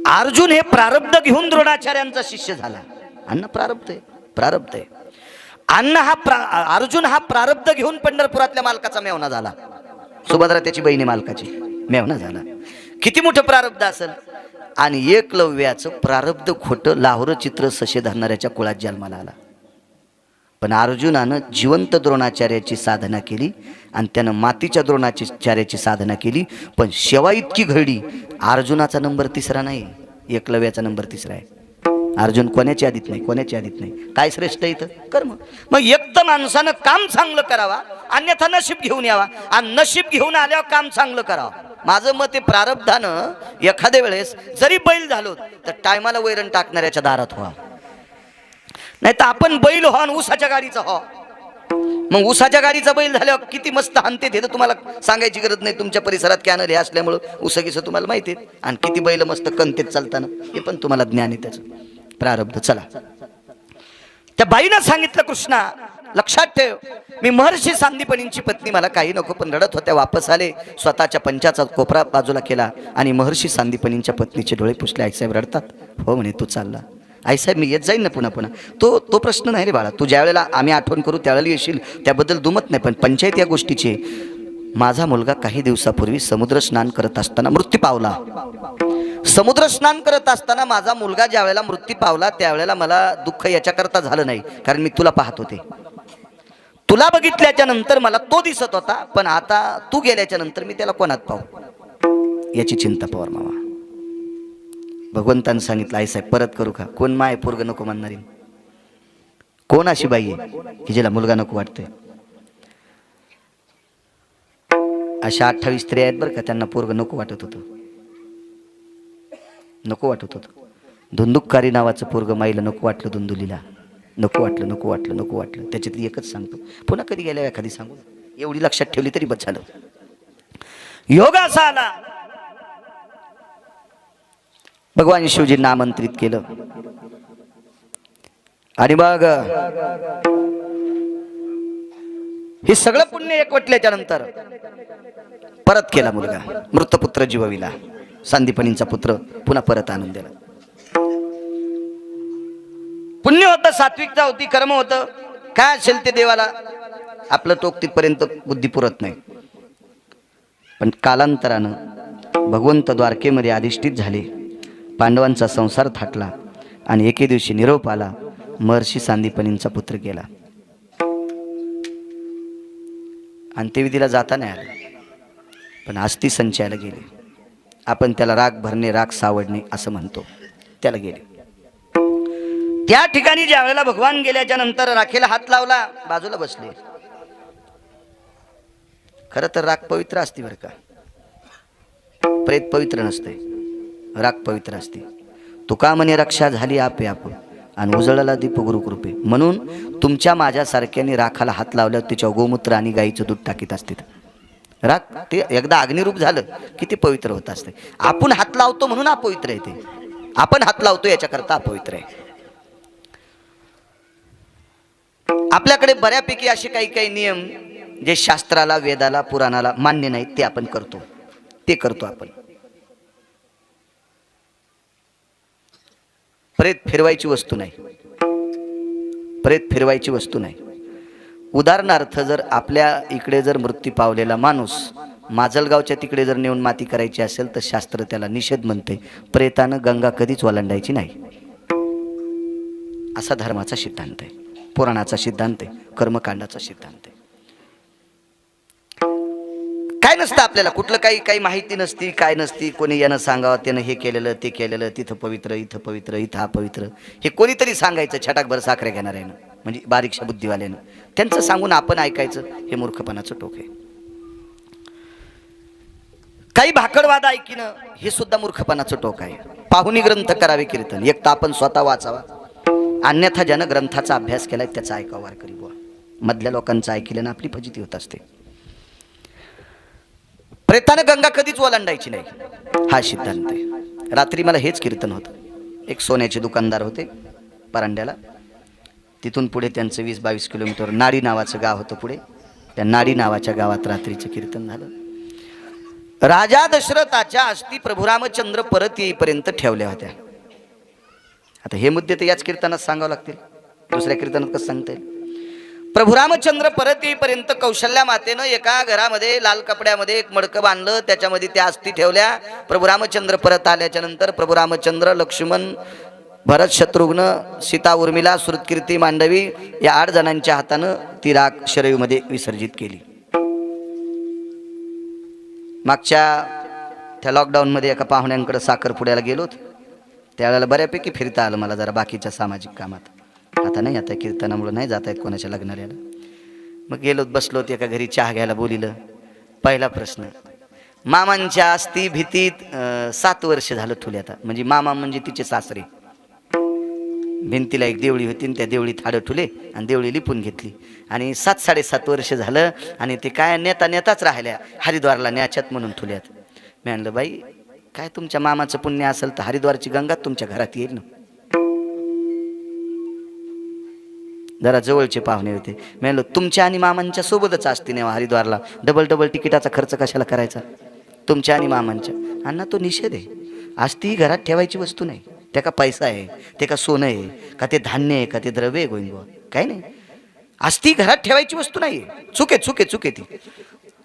अर्जुन हे प्रारब्ध घेऊन द्रोणाचार्यांचा शिष्य झाला. अण्णा प्रारब्ध आहे, प्रारब्ध आहे. अण्णा अर्जुन हा प्रारब्ध घेऊन पंढरपुरातल्या मालकाचा मेवना झाला. सुभद्रा त्याची बहिणी मालकाची मेवना झाला. किती मोठं प्रारब्ध असेल. आणि एकलव्याचं प्रारब्ध खोटं, लाहोर चित्र सशे धरणाऱ्याच्या कुळात जन्माला आला. पण अर्जुनानं जिवंत द्रोणाचार्याची साधना केली आणि त्यानं मातीच्या द्रोणाचार्याची साधना केली. पण शेवा इतकी घडली, अर्जुनाचा नंबर तिसरा नाही, एकलव्याचा नंबर तिसरा आहे. अर्जुन कोणाच्या आधीत नाही, कोणाच्या आधीत नाही. काय श्रेष्ठ इथं कर्म. मग एक तर माणसानं काम चांगलं करावा, अन्यथा नशीब घेऊन यावा, आणि नशीब घेऊन आल्यावर काम चांगलं करावं. माझं मत आहे प्रारब्धानं एखाद्या वेळेस जरी बैल झालो तर टायमाला वैरण टाकणाऱ्याच्या दारात व्हा. नाही तर आपण बैल हो आणि ऊसाच्या गाडीचा हो. मग ऊसाच्या गाडीचा बैल झाल्यावर किती मस्त हाणते ते तर तुम्हाला सांगायची गरज नाही. तुमच्या परिसरात कॅनल हे असल्यामुळं ऊसगीचं तुम्हाला माहिती आहे. आणि किती बैल मस्त कणतेत चालताना हे पण तुम्हाला ज्ञान आहे त्याचं. प्रारब्ध. चला, त्या बाईनं सांगितलं कृष्णा लक्षात ठेव, मी महर्षी सांदीपनींची पत्नी, मला काही नको. पण रडत होत्या. वापस आले, स्वतःच्या पंचाचा कोपरा बाजूला केला आणि महर्षी सांदीपनींच्या पत्नीचे डोळे पुसले. आईसाहेब रडतात. हो म्हणे, तू चालला. आईसाहेब मी येत जाईन ना पुन्हा पुन्हा. तो प्रश्न नाही रे बाळा, तू ज्या वेळेला आम्ही आठवण करू त्यावेळेला येशील, त्याबद्दल दुमत नाही. पण पंचायत या गोष्टीची. माझा मुलगा काही दिवसापूर्वी समुद्र स्नान करत असताना मृत्यू पावला. समुद्र स्नान करत असताना माझा मुलगा ज्या वेळेला मृत्यू पावला त्यावेळेला मला दुःख याच्याकरता झालं नाही, कारण मी तुला पाहत होते. तुला बघितल्याच्या नंतर मला तो दिसत होता. पण आता तू गेल्याच्या नंतर मी त्याला कोणात पाहू याची चिंता पवार मामा. भगवंतानं सांगितलं, आईसाहेब परत करू का? कोण माय पोरग नको म्हणणारी? कोण अशी बाई आहे की जिला मुलगा नको वाटतोय? अशा 28 स्त्रिया आहेत बरं का, त्यांना पोरग नको वाटत होतं, नको वाटत होतं. धुंदुककारी नावाचं पोरग माईला नको वाटलं, धुंदुलीला नको वाटलं, नको वाटलं, नको वाटलं. त्याच्यातली एकच सांगतो, पुन्हा कधी गेल्या एखादी सांगू, एवढी लक्षात ठेवली तरी बस झालं. योग असा आला, भगवान शिवजींना आमंत्रित केलं आणि मग हे सगळं पुण्य एकवटल्याच्या नंतर परत केला मुलगा. मृतपुत्र जीवविला, सांदीपनींचा पुत्र पुन्हा परत आणून दिला. पुण्य होतं, सात्विकता होती, कर्म होतं, काय असेल ते देवाला आपलं टोक तिथपर्यंत बुद्धी पुरत नाही. पण कालांतरानं भगवंत द्वारकेमध्ये अधिष्ठित झाले, पांडवांचा संसार थाटला आणि एके दिवशी निरोप आला, महर्षी सांदीपनींचा पुत्र गेला. अंत्यविधीला जाता नाही आलं, पण अस्थी संचयाला गेले. आपण त्याला राग भरणे, राग सावडणे असं म्हणतो, त्याला गेले. त्या ठिकाणी ज्या वेळेला भगवान गेल्याच्या नंतर राखेला हात लावला, बाजूला बसले. खरं तर राख पवित्र असते बरं का, प्रेत पवित्र नसते, राख पवित्र असते. तुका म्हणे रक्षा झाली आपे आप आणि उजळला दीप गुरुकृपे. म्हणून तुमच्या माझ्यासारख्याने राखाला हात लावल्यावर तिच्या गोमूत्र आणि गाईचं दूध टाकीत असते. राख ते एकदा अग्निरूप झालं की ते पवित्र होत असते. आपण हात लावतो म्हणून अपवित्र आहे ते, आपण हात लावतो याच्याकरता अपवित्र आहे. आपल्याकडे बऱ्यापैकी असे काही काही नियम जे शास्त्राला, वेदाला, पुराणाला मान्य नाहीत, ते आपण करतो, ते करतो आपण. प्रेत फिरवायची वस्तू नाही, प्रेत फिरवायची वस्तू नाही. उदाहरणार्थ, जर आपल्या इकडे जर मृत्यू पावलेला माणूस माजलगावच्या तिकडे जर नेऊन माती करायची असेल तर शास्त्र त्याला निषेध म्हणते. प्रेतानं गंगा कधीच ओलांडायची नाही, असा धर्माचा सिद्धांत आहे, पुराणाचा सिद्धांत आहे, कर्मकांडाचा सिद्धांत आहे. काय नसतं आपल्याला, कुठलं काही माहिती नसती, काय नसती. कोणी यानं सांगावं, त्यानं हे केलेलं, ते केलेलं, तिथं पवित्र, इथं पवित्र, इथं अपवित्र, हे कोणीतरी सांगायचं छटाकभर साखरे घेणाऱ्यानं, म्हणजे बारीकशा बुद्धिवाल्यानं. त्यांचं सांगून आपण ऐकायचं, हे मूर्खपणाचं टोक आहे. काही भाकडवाद ऐकिनं, हे सुद्धा मूर्खपणाचं टोक आहे. पाहुणी ग्रंथ करावे कीर्तन, एक तर आपण स्वतः वाचावा, अन्यथा ज्यानं ग्रंथाचा अभ्यास केलाय त्याचा ऐकावा वारकरी बुवा. मधल्या लोकांचं ऐकल्यानं आपली फजिती होत असते. प्रेतानं गंगा कधीच ओलांडायची नाही, हा सिद्धांत आहे. रात्री मला हेच कीर्तन होतं. एक सोन्याचे दुकानदार होते परांड्याला, तिथून पुढे त्यांचं 20-22 किलोमीटर नाडी नावाचं गाव होतं. पुढे त्या नाडी नावाच्या गावात रात्रीचं कीर्तन झालं. राजा दशरथाच्या अस्थी प्रभू रामचंद्र परत येईपर्यंत ठेवल्या होत्या. आता हे मुद्दे तर याच कीर्तनात सांगावं लागतील, दुसऱ्या कीर्तनात कसं सांगता येईल. प्रभू रामचंद्र परत येईपर्यंत कौशल्या मातेनं एका घरामध्ये लाल कपड्यामध्ये एक मडकं बांधलं, त्याच्यामध्ये त्या अस्थी ठेवल्या. प्रभू रामचंद्र परत आल्याच्या नंतर प्रभू रामचंद्र, लक्ष्मण, भरत, शत्रुघ्न, सीता, उर्मिला, श्रुतकीर्ती, मांडवी या 8 जणांच्या हातानं ती राख शरयूमध्ये विसर्जित केली. मागच्या त्या लॉकडाऊनमध्ये एका पाहुण्यांकडे साखरपुड्याला गेलोत, त्यावेळेला बऱ्यापैकी फिरता आलं मला जरा बाकीच्या सामाजिक कामात. आता नाही, आता कीर्तनामुळे नाही जाता येत कोणाच्या लग्नाला. मग गेलोत, बसलोत एका घरी, चहा घ्यायला बोलिलं. पहिला प्रश्न, मामांच्या अस्थी भिंतीत 7 वर्ष झालं ठुले. आता म्हणजे मामा म्हणजे तिचे सासरे. भिंतीला एक देवळी होती, त्या देवळीत हाडं ठुले आणि देवळी लिपून घेतली. आणि 7-7.5 वर्ष झालं आणि ते काय नेताच राहिल्या, हरिद्वारला न्याच्यात म्हणून ठुल्यात. मी म्हणलं, बाई काय तुमच्या मामाचं पुण्य असेल तर हरिद्वारची गंगा तुमच्या घरात येईल ना. जरा जवळचे पाहुणे होते. मी म्हणलं, तुमच्या आणि मामांच्या सोबतच असते नाही हरिद्वारला, डबल तिकिटाचा खर्च कशाला करायचा तुमच्या आणि मामांच्या. अण्णा तो निषेध आहे. अस्थी घरात ठेवायची वस्तू नाही. ते का पैसा आहे, ते का सोनं आहे, का ते धान्य आहे, का ते द्रव्य आहे, गोविंद काय नाही. अस्थी घरात ठेवायची वस्तू नाही. चुके ती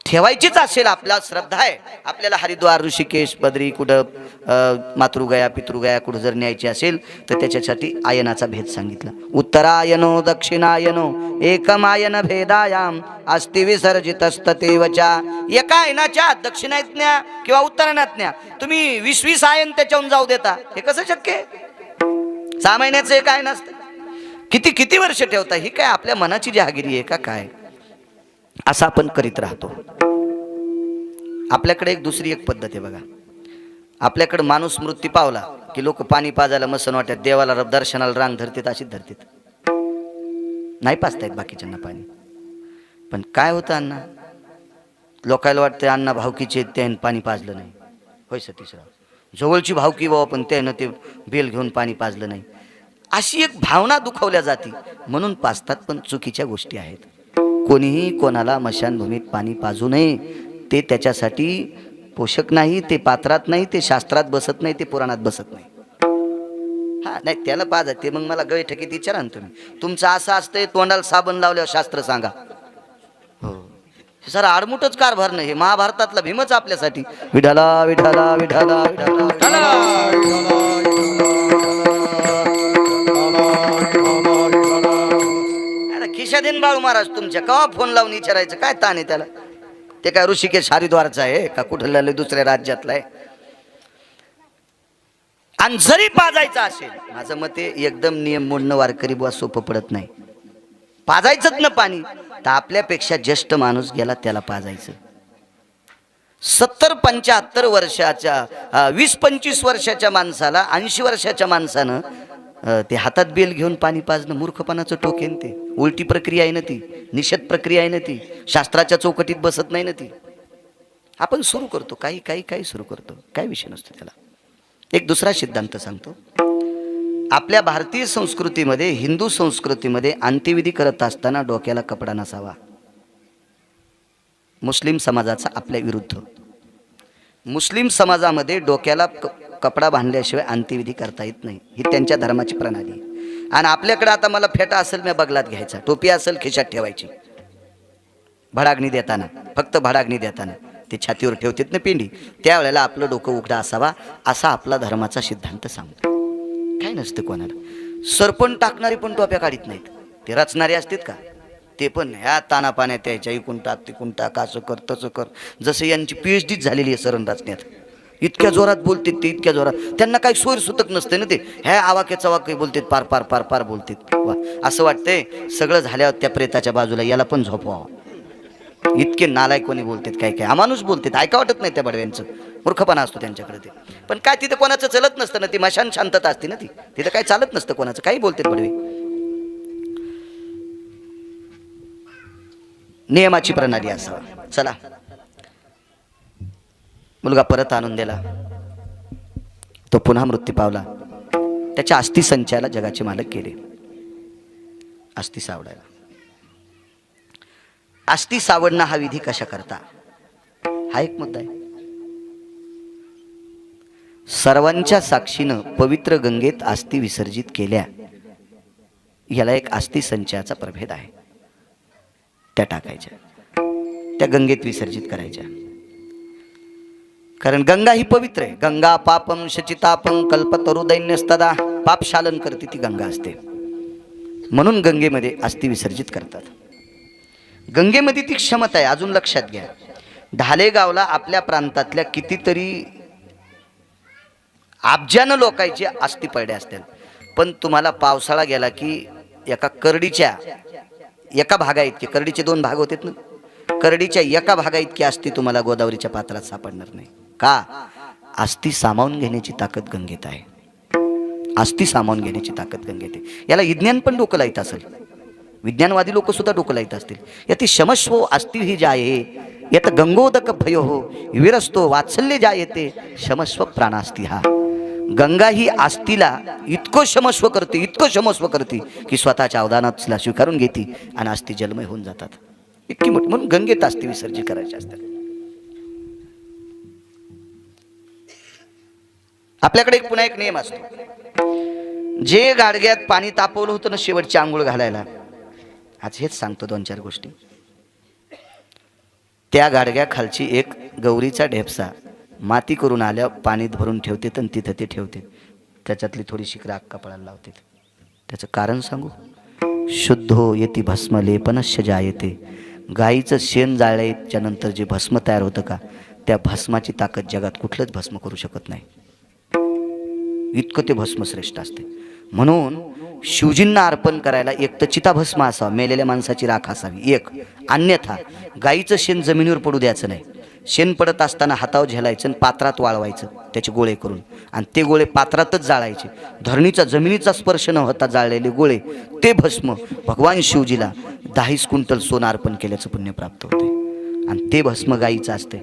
ठेवायचीच असेल, आपला श्रद्धा आहे, आपल्याला हरिद्वार, ऋषिकेश, बद्री, कुठं मातृगया, पितृगया कुठं जर न्यायची असेल तर त्याच्यासाठी आयनाचा भेद सांगितला. उत्तरायनो दक्षिणायनो एकमायन भेदायाम अस्थि विसर्जितस्ततेवचा. एका आयनाच्या दक्षिणायत न्या किंवा उत्तरायणात न्या, तुम्ही 20 आयन त्याच्याहून जाऊ देता, हे कसं शक्य आहे? 6 महिन्याचं एक आयन असतं, किती वर्ष ठेवता? ही काय आपल्या मनाची जहागिरी आहे का काय? असं आपण करीत राहतो. आपल्याकडे एक दुसरी एक पद्धत आहे बघा. आपल्याकडे माणूस मृत्यू पावला की लोक पाणी पाजायला मसन वाटत, देवाला दर्शनाला रांग धरतात, अशीच धरतात, नाही पाजतायत बाकीच्यांना पाणी. पण काय होतं अण्णा, लोकायला वाटतं अण्णा भावकीचे त्यानं पाणी पाजलं नाही. होय सतीशराव, जवळची भावकी बाबा पण त्यानं ते बेल घेऊन पाणी पाजलं नाही, अशी एक भावना दुखावल्या जाते म्हणून पाजतात. पण चुकीच्या गोष्टी आहेत. कोणीही कोणाला मशानभूमीत पाणी पाजू नये. ते त्याच्यासाठी पोषक नाही, ते पात्रात नाही, ते शास्त्रात बसत नाही, ते पुराणात बसत नाही. हा नाही, त्याला पाजा ते मग मला गळे ठकीत विचारा ना तुम्ही. तुमचं असं असतंय, तोंडाला साबण लावल्यावर शास्त्र सांगा. हो सर, आडमुठच कारभार नाही. हे महाभारतातला भीमच आपल्यासाठी विठाला विठाला विठाला विठाला. खिशादेन बाळू महाराज तुमच्या कवा फोन लावून विचारायचं काय ताण आहे त्याला? ते काय ऋषिकेश हरिद्वारचा आहे का कुठल्या दुसऱ्या राज्यातला आहे? आणि जरी पाजायचं असेल, माझं मते एकदम नियम मोडणं वारकरी बुवा सोपं पडत नाही. पाजायचंच ना पाणी तर आपल्यापेक्षा ज्येष्ठ माणूस गेला त्याला पाजायचं. 70-75 वर्षाच्या 20-25 वर्षाच्या माणसाला 80 वर्षाच्या माणसानं ते हातात बेल घेऊन पाणी पाजणं मूर्खपणाचं टोकेन. ते उलटी प्रक्रिया आहे ना, ती निषेध प्रक्रिया आहे ना, ती शास्त्राच्या चौकटीत बसत नाही ना ती. आपण सुरू करतो काही सुरू करतो, काय विषय नसतो त्याला. एक दुसरा सिद्धांत सांगतो. आपल्या भारतीय संस्कृतीमध्ये, हिंदू संस्कृतीमध्ये अंत्यविधी करत असताना डोक्याला कपडा नसावा. मुस्लिम समाजाचा आपल्या विरुद्ध. मुस्लिम समाजामध्ये डोक्याला कपडा बांधल्याशिवाय अंत्यविधी करता येत नाही, ही त्यांच्या धर्माची प्रणाली. आणि आपल्याकडे आता मला फेटा असेल मी बगलात घ्यायचा, टोपी असेल खिशात ठेवायची. भडागणी देताना, फक्त भडागणी देताना ते छातीवर ठेवतात ना पिंडी, त्यावेळेला आपलं डोकं उघडं असावा, असा आपला धर्माचा सिद्धांत सांगतो. काय नसतं कोणाला. सरपण टाकणारी पण टोप्या काढीत नाहीत, ते रचणारे असतात का ते पण ह्या ताना पाण्यात यायच्या, इकून टाक तिकून टाक, असं कर तसं कर. जसं यांची PhD झालेली आहे सरण रचण्यात. इतक्या जोरात बोलतात ते, इतक्या जोरात. त्यांना काही सोयर सुतक नसते ना, ते ह्या आवाक्याचा वाक्य बोलतात, पार पार पार पार बोलतात. वा, असं वाटतंय सगळं झाल्यावर त्या प्रेताच्या बाजूला याला पण झोपवावं. इतके नालायक कोणी बोलतात, काय अमानुष बोलतात, ऐका वाटत नाही त्या बडव्यांचं. मूर्खपणा असतो त्यांच्याकडे ते. पण काय तिथं कोणाचं चलत नसतं ना, ती मशान शांतता असते ना, ती तिथं काय चालत नसतं कोणाचं, काही बोलतात बडवे. नियमाची प्रणाली असावा. चला, मुलगा परत आणून दिला, तो पुन्हा मृत्यू पावला. त्याच्या अस्थि संचयाला जगाचे मालक केले. अस्थि सावडायला. अस्थि सावडणं हा विधी कशा करता, हा एक मुद्दा आहे. सर्वांच्या साक्षीनं पवित्र गंगेत अस्थी विसर्जित केल्या. याला एक अस्थी संचयाचा प्रभेद आहे. त्या टाकायच्या, त्या गंगेत विसर्जित करायच्या. कारण गंगा ही पवित्र आहे. गंगा पापम शचितापम कल्पतरु दैन्यस्तदा, पापशालन करते ती गंगा असते. म्हणून गंगेमध्ये अस्थी विसर्जित करतात. गंगेमध्ये ती क्षमता आहे. अजून लक्षात घ्या, ढालेगावला आपल्या प्रांतातल्या कितीतरी अब्जानं लोकांची अस्थी पडल्या असतील, पण तुम्हाला पावसाळा गेला की एका करडीच्या एका भागा इतके, करडीचे 2 भाग होते ना, करडीच्या एका भागा इतकी अस्थी तुम्हाला गोदावरीच्या पात्रात सापडणार नाही. का? अस्थी सामावून घेण्याची ताकद गंगेत आहे. अस्थी सामावून घेण्याची ताकद गंगेत आहे. याला विज्ञान पण डोकं लाईत असेल, विज्ञानवादी लोक सुद्धा डोकं लाईत असतील. याती क्षमस्व अस्थि ही जाये, यात गंगोदक भयो हो विरस्तो वात्सल्य जायते क्षमस्व प्राणास्ती. हा गंगा ही आस्तीला इतकं क्षमस्व करते, इतकं क्षमस्व करते की स्वतःच्या अवदानात तिला स्वीकारून घेते आणि आस्ती जलमय होऊन जातात. इतकी मोठी. म्हणून गंगेत आस्ती विसर्जित करायची असतात. आपल्याकडे पुन्हा एक नियम असतो. जे गाडग्यात पाणी तापवलं होतं ना शेवटची आंघोळ घालायला, आज हेच सांगतो 2-4 गोष्टी. त्या गाडग्या खालची एक गौरीचा ढेपसा माती करून आल्या पाणीत भरून ठेवते आणि तिथं ते ठेवते. त्याच्यातली थोडीशी राख कपाळाला लावते. त्याचं कारण सांगू? शुद्धो येती भस्म लेपनस्य जायते. गाईचं शेण जाळल्याच्या नंतर जे भस्म तयार होतं का, त्या भस्माची ताकद जगात कुठलंच भस्म करू शकत नाही. इतकं ते भस्म श्रेष्ठ असते. म्हणून शिवजींना अर्पण करायला एक तर चिताभस्म असावा, मेलेल्या माणसाची राख असावी एक, अन्यथा गाईचं शेण जमिनीवर पडू द्यायचं नाही. शेण पडत असताना हातावर झेलायचं आणि पात्रात वाळवायचं त्याचे गोळे करून, आणि ते गोळे पात्रातच जाळायचे. धरणीचा जमिनीचा स्पर्श न होता जाळलेले गोळे ते भस्म भगवान शिवजीला 10 क्विंटल सोनं अर्पण केल्याचं पुण्य प्राप्त होते. आणि ते भस्म गाईचं असते,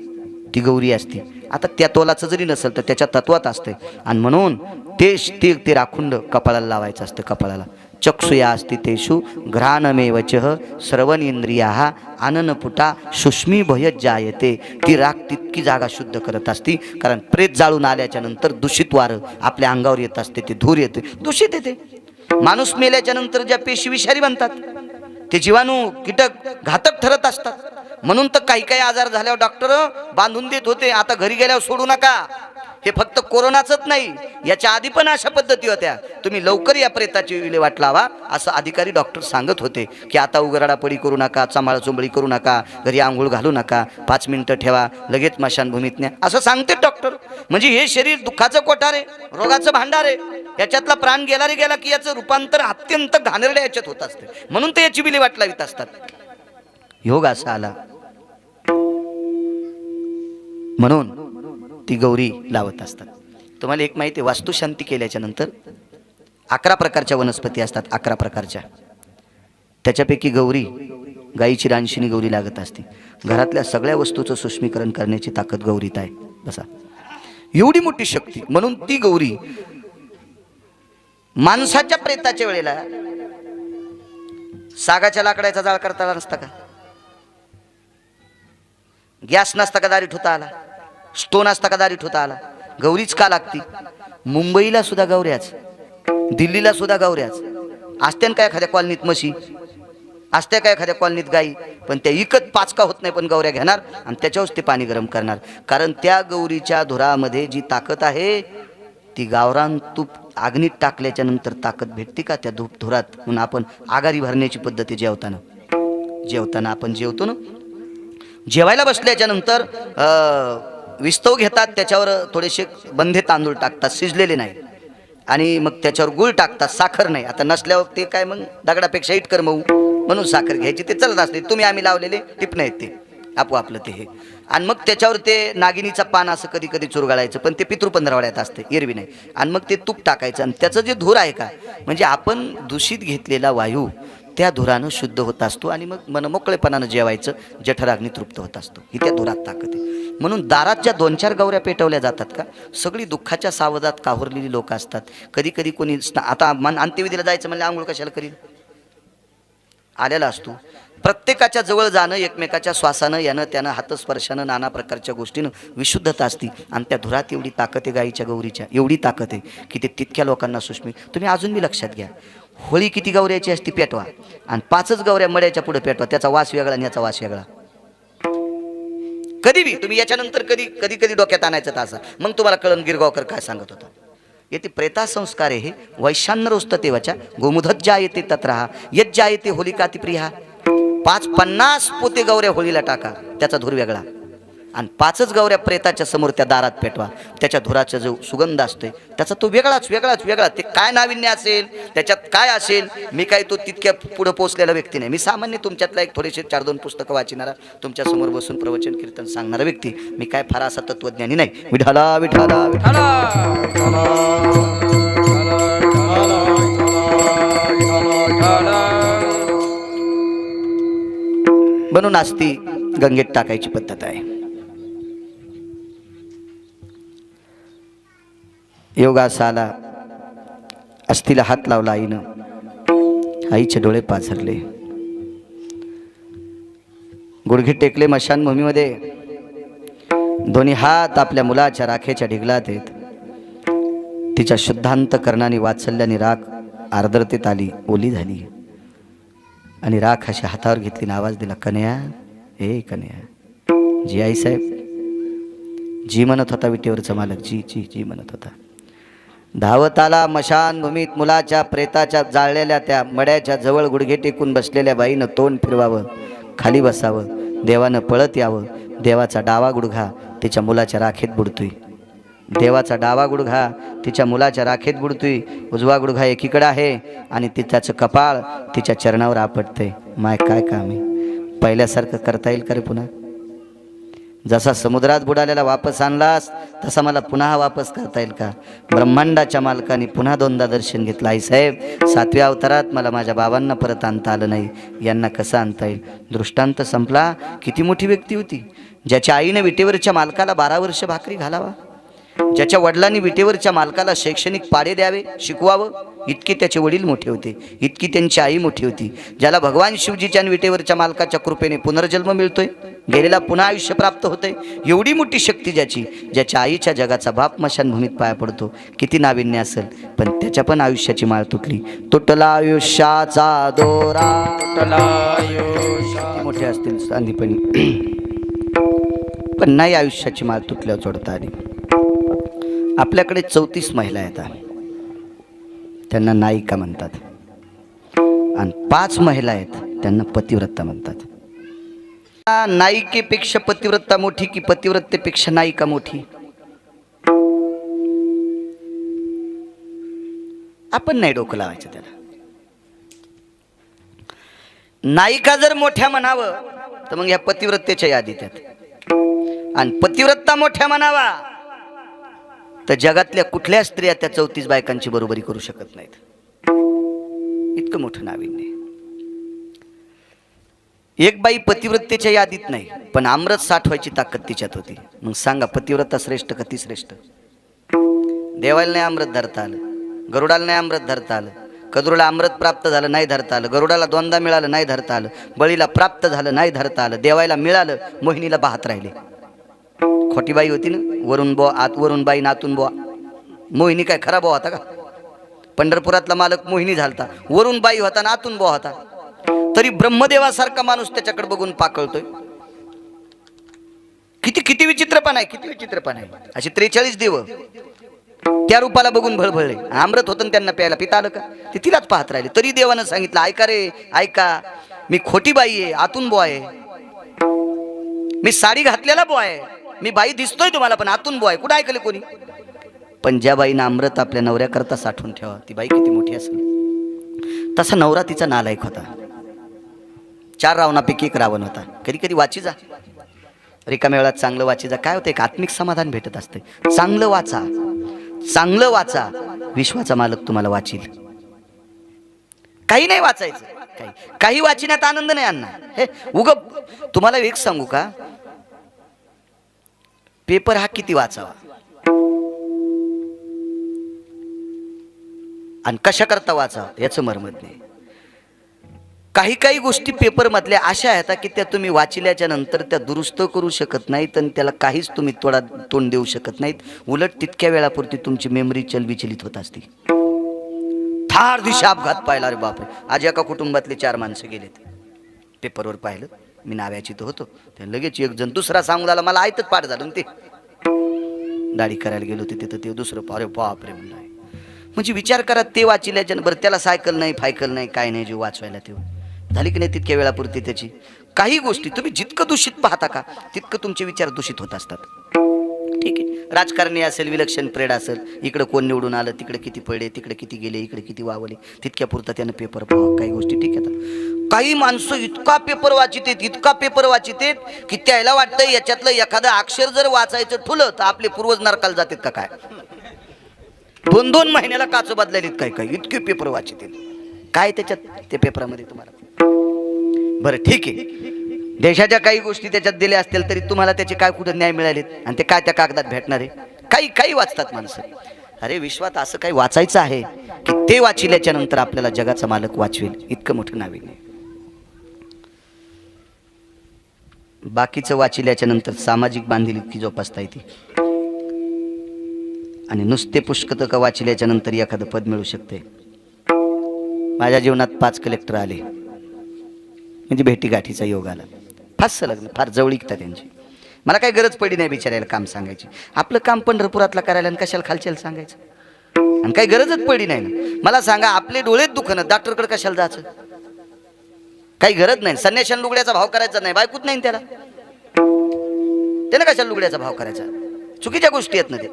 ती गौरी असते. आता त्या तोलाचं जरी नसेल तर त्याच्या तत्वात असते. आणि म्हणून ते राखुंड कपाळाला लावायचं असतं. कपाळाला चक्षुया अस्ति तेषु घ्राणमेवचः सर्वनेंद्रियाः आननपुटा सुष्मी भय जायते. ती राख तितकी जागा शुद्ध करत असती. कारण प्रेत जाळून आल्याच्या नंतर दूषित वारं आपल्या अंगावर येत असते, ते धूर येते, दूषित येते. माणूस मेल्याच्या नंतर ज्या पेशी विषारी बनतात, ते जीवाणू कीटक घातक ठरत असतात. म्हणून तर काही काही आजार झाल्यावर डॉक्टर बांधून देत होते, आता घरी गेल्यावर सोडू नका. हे फक्त कोरोनाचंच नाही, याच्या आधी पण अशा पद्धती होत्या. तुम्ही लवकर या प्रेताची विल्हेवाट लावा असं अधिकारी डॉक्टर सांगत होते. की आता उघडापडी करू नका, चंबळी करू नका, घरी आंघोळ घालू नका, 5 मिनिटं ठेवा, लगेच स्मशानभूमीत न्या, असं सांगते डॉक्टर. म्हणजे हे शरीर दुःखाचं कोठार आहे, रोगाचं भांडार आहे. याच्यातला प्राण गेला रे गेला की याचं रूपांतर अत्यंत घाणेरड्या याच्यात होत असते. म्हणून ते याची विल्हेवाट लावित असतात. योग असा आला म्हणून ती गौरी लावत असतात. तुम्हाला एक माहिती आहे, वास्तुशांती केल्याच्या नंतर 11 प्रकारच्या वनस्पती असतात, 11 प्रकारच्या. त्याच्यापैकी गौरी, गाईची रानशिनी गौरी लागत असते. घरातल्या सगळ्या वस्तूचं सूक्ष्मीकरण करण्याची ताकद गौरीत आहे. बसा, एवढी मोठी शक्ती. म्हणून ती गौरी माणसाच्या प्रेताच्या वेळेला सागाच्या लाकडाचा जाळ करता आला नसता का? गॅस नसता का दारी ठेवता आला? स्टोन असता का दारी ठेवता आला? गौरीच का लागती? मुंबईला सुद्धा गौऱ्याच, दिल्लीला सुद्धा गौऱ्याच असत्यान. काय एखाद्या कॉलनीत म्हशी असत्या, काय एखाद्या कॉलनीत गाई, पण त्या इकत पाचका होत नाही, पण गौऱ्या घेणार आणि त्याच्यावरच ते पाणी गरम करणार. कारण त्या गौरीच्या धुरामध्ये जी ताकद आहे ती गावरान तूप अग्नीत टाकल्याच्या नंतर ताकद भेटते का त्या धुरात? म्हणून आपण आगारी भरण्याची पद्धती जेवताना आपण जेवतो ना, जेवायला बसल्याच्या नंतर विस्तव घेतात, त्याच्यावर थोडेसे बंधे तांदूळ टाकतात, शिजलेले नाही, आणि मग त्याच्यावर गुळ टाकतात, साखर नाही. आता नसल्यावर ते काय मग दगडापेक्षा इटकर मऊ, म्हणून साखर घ्यायची. ते चलत असते, तुम्ही आम्ही लावलेले टिपणं आहेत ते आपलं ते हे. आणि मग त्याच्यावर ते नागिनीचा पान असं कधी कधी चुरगाळायचं, पण ते पितृपंधरवाड्यात असते, एरवी नाही. आणि मग ते तूप टाकायचं, आणि त्याचं जे धूर आहे का, म्हणजे आपण दूषित घेतलेला वायू त्या धुरानं शुद्ध होत असतो. आणि मग मनमोकळेपणानं जेवायचं, जठराग्नी तृप्त होत असतो. ही त्या धुरात ताकद आहे. म्हणून दारात ज्या 2-4 गौऱ्या पेटवल्या जातात का, सगळी दुःखाच्या सावधात कावरलेली लोक असतात. कधी कधी कोणी आता अंत्यविधीला जायचं म्हणजे आंघोळ कशाला करील? आलेला असतो, प्रत्येकाच्या जवळ जाणं, एकमेकाच्या श्वासानं यानं त्यानं हातस्पर्शानं नाना प्रकारच्या गोष्टीनं विशुद्धता असती. आणि त्या धुरात एवढी ताकद आहे गाईच्या गौरीच्या, एवढी ताकद आहे की ते तितक्या लोकांना सुष्मी. तुम्ही अजून बी लक्षात घ्या, होळी किती गौऱ्याची असती पेटवा, आणि 5च गौऱ्या मड्याच्या पुढे पेटवा, त्याचा वास वेगळा आणि याचा वास वेगळा. कधी बी तुम्ही याच्यानंतर कधी कधी कधी डोक्यात आणायचं तासा, मग तुम्हाला कळण गिरगावकर काय सांगत होता. येते प्रेता संस्कार हे वैशान्यरोस्त तेवाच्या गोमुधत ज्या येते तत्रहा यत ज्या येते होलिकातिप्रिया. 50 पोते गौऱ्या होळीला टाका, त्याचा धूर वेगळा, आणि 5च गौऱ्या प्रेताच्या समोर त्या दारात पेटवा, त्याच्या धुराचा जो सुगंध असतोय त्याचा तो वेगळाच वेगळाच वेगळा. ते काय नाविन्य असेल, त्याच्यात काय असेल, मी काय तो तितक्या पुढे पोहोचलेला व्यक्ती नाही. मी सामान्य तुमच्यातला एक थोडेसे 4-2 पुस्तकं वाचणारा, तुमच्या समोर बसून प्रवचन कीर्तन सांगणारा व्यक्ती. मी काय फार असा तत्वज्ञानी नाही. विठाला विठाला विठाला म्हणून आस्ती गंगेत टाकायची पद्धत आहे. योगास आला, अस्थिला हात लावला आईनं, आईचे डोळे पाझरले, गुडघे टेकले मशानभूमीमध्ये, दोन्ही हात आपल्या मुलाच्या राखेच्या ढिगलात आहेत. तिच्या शुद्धांत कर्णाने वात्सल्याने राख आर्द्रतेत आली, ओली झाली, आणि राख अशी हातावर घेतली आणि आवाज दिला, कन्या, हे कन्या. जी आईसाहेब जी म्हणत होता, विटेवरचा मालक जी जी जी म्हणत होता. धावत आला मशानभूमीत, मुलाच्या प्रेताच्या जाळलेल्या त्या मड्याच्या जवळ गुडघे टेकून बसलेल्या बाईनं तोंड फिरवावं, खाली बसावं, देवानं पळत यावं. देवाचा डावा गुडघा तिच्या मुलाच्या राखेत बुडतोय, देवाचा डावा गुडघा तिच्या मुलाच्या राखेत बुडतोय, उजवा गुडघा एकीकडे आहे, आणि त्याचं कपाळ तिच्या चरणावर आपटतंय. माय काय काम आहे, पहिल्यासारखं करता येईल का रे पुन्हा? जसा समुद्रात बुडालेला वापस आणलास तसा मला पुन्हा वापस करता येईल का? ब्रह्मांडाच्या मालकाने पुन्हा 2दा दर्शन घेतलं. आईसाहेब 7व्या अवतारात मला माझ्या बाबांना परत आणता आलं नाही, यांना कसं आणता येईल? दृष्टांत संपला. किती मोठी व्यक्ती होती, ज्याच्या आईने विटेवरच्या मालकाला 12 वर्ष भाकरी घालावा, ज्याच्या वडिलांनी विटेवरच्या मालकाला शैक्षणिक पाडे द्यावे, शिकवावं, इतके त्याचे वडील मोठे होते, इतकी त्यांची आई मोठी होती. ज्याला भगवान शिवजीच्या विटेवरच्या मालकाच्या कृपेने पुनर्जन्म मिळतोय, गेलेला पुन्हा आयुष्य प्राप्त होतंय, एवढी मोठी शक्ती ज्याची, ज्याच्या आईच्या जगाचा बाप मशानभूमीत पाया पडतो. किती नाविन्य असेल, पण त्याच्या पण आयुष्याची माळ तुटली. तुटला आयुष्याचा दोरा, तुटला आयुष्य, मोठे असतील सांदीपणी, पण नाही आयुष्याची माळ तुटल्यावर जोडता आली. आपल्याकडे 34 महिला आहेत, त्यांना नायिका म्हणतात, आणि 5 महिला आहेत त्यांना पतिव्रता म्हणतात. नायिकेपेक्षा पतिव्रता मोठी की पतिव्रतेपेक्षा नायिका मोठी? आपण नाही डोकं लावायचं त्याला. नायिका जर मोठ्या म्हणावं तर मग या पतिव्रतेच्या यादीत आहेत, आणि पतिव्रता मोठ्या म्हणावा तर जगातल्या कुठल्या स्त्रिया त्या 34 बायकांची बरोबरी करू शकत नाहीत. इतकं मोठं नाविन्य. एक बाई पतिव्रतेच्या यादीत नाही, पण अमृत साठवायची ताकद तिच्यात होती. मग सांगा, पतिव्रता श्रेष्ठ का ती श्रेष्ठ? देवाला नाही अमृत धरता आलं, गरुडाला नाही अमृत धरता आलं, कद्रूला अमृत प्राप्त झालं नाही धरता आलं, गरुडाला 2दा मिळालं नाही धरता आलं, बळीला प्राप्त झालं नाही धरता आलं, देवायला मिळालं, मोहिनीला पाहत राहिले. खोटी बाई होती ना, वरून बुवा आत, वरून बाई नातून बुवा. मोहिनी काय खरा बुवा होता का? पंढरपुरातला मालक मोहिनी झालता, वरून बाई होता ना आतून बुवा होता. तरी ब्रह्मदेवासारखा माणूस त्याच्याकडे बघून पाकळतोय. किती किती विचित्रपण आहे, किती विचित्रपण आहे. अशी 43 देव त्या रूपाला बघून भळभळले. अमृत होतं त्यांना प्यायला, पिता आलं का? ते तिलाच पाहत राहिले. तरी देवानं सांगितलं, ऐका रे ऐका, मी खोटी बाई आहे, आतून बुवा आहे, मी साडी घातलेला बुवा आहे, मी बाई दिसतोय तुम्हाला पण आतून बुवा आहे. कुठं ऐकले कोणी? पण ज्या बाईनं अमृत आपल्या नवऱ्याकरता साठवून ठेवा, ती बाई किती मोठी असेल. तसा नवरा तिचा नालायक होता. 4 रावणापैकी 1 रावण होता. कधी कधी वाची जा, रिकाम्या वेळात चांगलं वाची जा. काय होतं, एक आत्मिक समाधान भेटत असते. चांगलं वाचा, चांगलं वाचा, विश्वाचा मालक तुम्हाला वाचील. काही नाही वाचायचं, काही वाचण्यात आनंद नाही आणणार. हे उग तुम्हाला एक सांगू का, पेपर हा किती वाचावा आणि कशा करता वाचावा याचं मर्मत नाही. काही काही गोष्टी पेपरमधल्या अशा आहेत की त्या तुम्ही वाचल्याच्या नंतर त्या दुरुस्त करू शकत नाहीत आणि त्याला काहीच तुम्ही तोंड देऊ शकत नाहीत. उलट तितक्या वेळापुरती तुमची मेमरी चलविचलित होत असते. फार दिशा अपघात पाहिला रे बापरे. आज एका कुटुंबातले 4 माणसं गेलेत. पेपरवर पाहिलं, मी नाव्याची तर होतो. ते लगेच एक जण दुसरा सांगू झाला, मला आयतच पाठ झालं. ते दाढी करायला गेलो होते तिथं ते दुसरं अरे बापरे म्हणलं. म्हणजे विचार करा, ते वाचिल्याच्या बरं त्याला सायकल नाही फायकल नाही काय नाही, जे वाचवायला ते झाली की नाही तितक्या वेळापुरती त्याची. काही गोष्टी तुम्ही जितकं दूषित पाहता का तितकं तुमचे विचार दूषित होत असतात. ठीक आहे, राजकारणी असेल, विलक्षण प्रेड असेल, इकडं कोण निवडून आलं, तिकडे किती पडले, तिकडे किती गेले, इकडे किती वावले, तितक्या पुरता त्यानं पेपर पाहा. काही गोष्टी ठीक आहेत. काही माणसं इतका पेपर वाचितेत, इतका पेपर वाचितेत की त्याला वाटतं याच्यातलं एखादं अक्षर जर वाचायचं ठुलं तर आपले पूर्वज नरकाला जातात का काय. 2-2 महिन्याला काच बदलायलीत काय काय, इतके पेपर वाचितेत. काय त्याच्यात त्या पेपरामध्ये तुम्हाला. बरं ठीक आहे, देशाच्या काही गोष्टी त्याच्यात दिल्या असतील तरी तुम्हाला त्याचे काय कुठं न्याय मिळालेत आणि ते काय त्या कागदात भेटणार आहे. काही काही वाचतात माणसं. अरे विश्वात असं काही वाचायचं आहे की ते वाचिल्याच्या नंतर आपल्याला जगाचा मालक वाचवेल इतकं मोठं नाव आहे. बाकीचं वाचिल्याच्या नंतर सामाजिक बांधिल इतकी जोपासता येते. आणि नुसते पुष्कतक वाचिल्याच्या नंतर एखादं पद मिळू शकते. माझ्या जीवनात 5 कलेक्टर आले, म्हणजे भेटीगाठीचा योग आला. फारसं लग्न, फार जवळीकता त्यांची. मला काही गरज पडली नाही बिचारायला काम सांगायची. आपलं काम पंढरपुरातला करायला आणि कशाला खालच्याला सांगायचं. आणि काही गरजच पडली नाही ना. मला सांगा, आपले डोळेच दुखणं डॉक्टरकडे कशाला जायचं. काही गरज नाही. संन्याशान लुगड्याचा भाव करायचा नाही, बायकोच नाही त्याला, त्यानं कशाला लुगड्याचा भाव करायचा. चुकीच्या गोष्टी आहेत ना ते.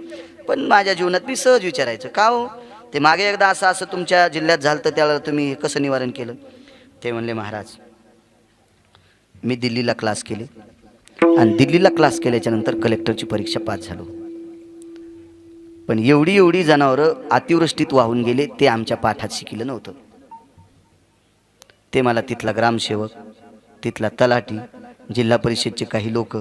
पण माझ्या जीवनात मी सहज विचारायचं, का हो ते मागे एकदा असं तुमच्या जिल्ह्यात झालं तर त्याला तुम्ही कसं निवारण केलं. ते म्हणले, महाराज मी दिल्लीला क्लास केले आणि दिल्लीला क्लास केल्याच्या नंतर कलेक्टरची परीक्षा पास झालो. पण एवढी जनावरं अतिवृष्टीत वाहून गेले, ते आमच्या पाठात शिकलं नव्हतं. ते मला तिथला ग्रामसेवक, तिथला तलाठी, जिल्हा परिषदचे काही लोक,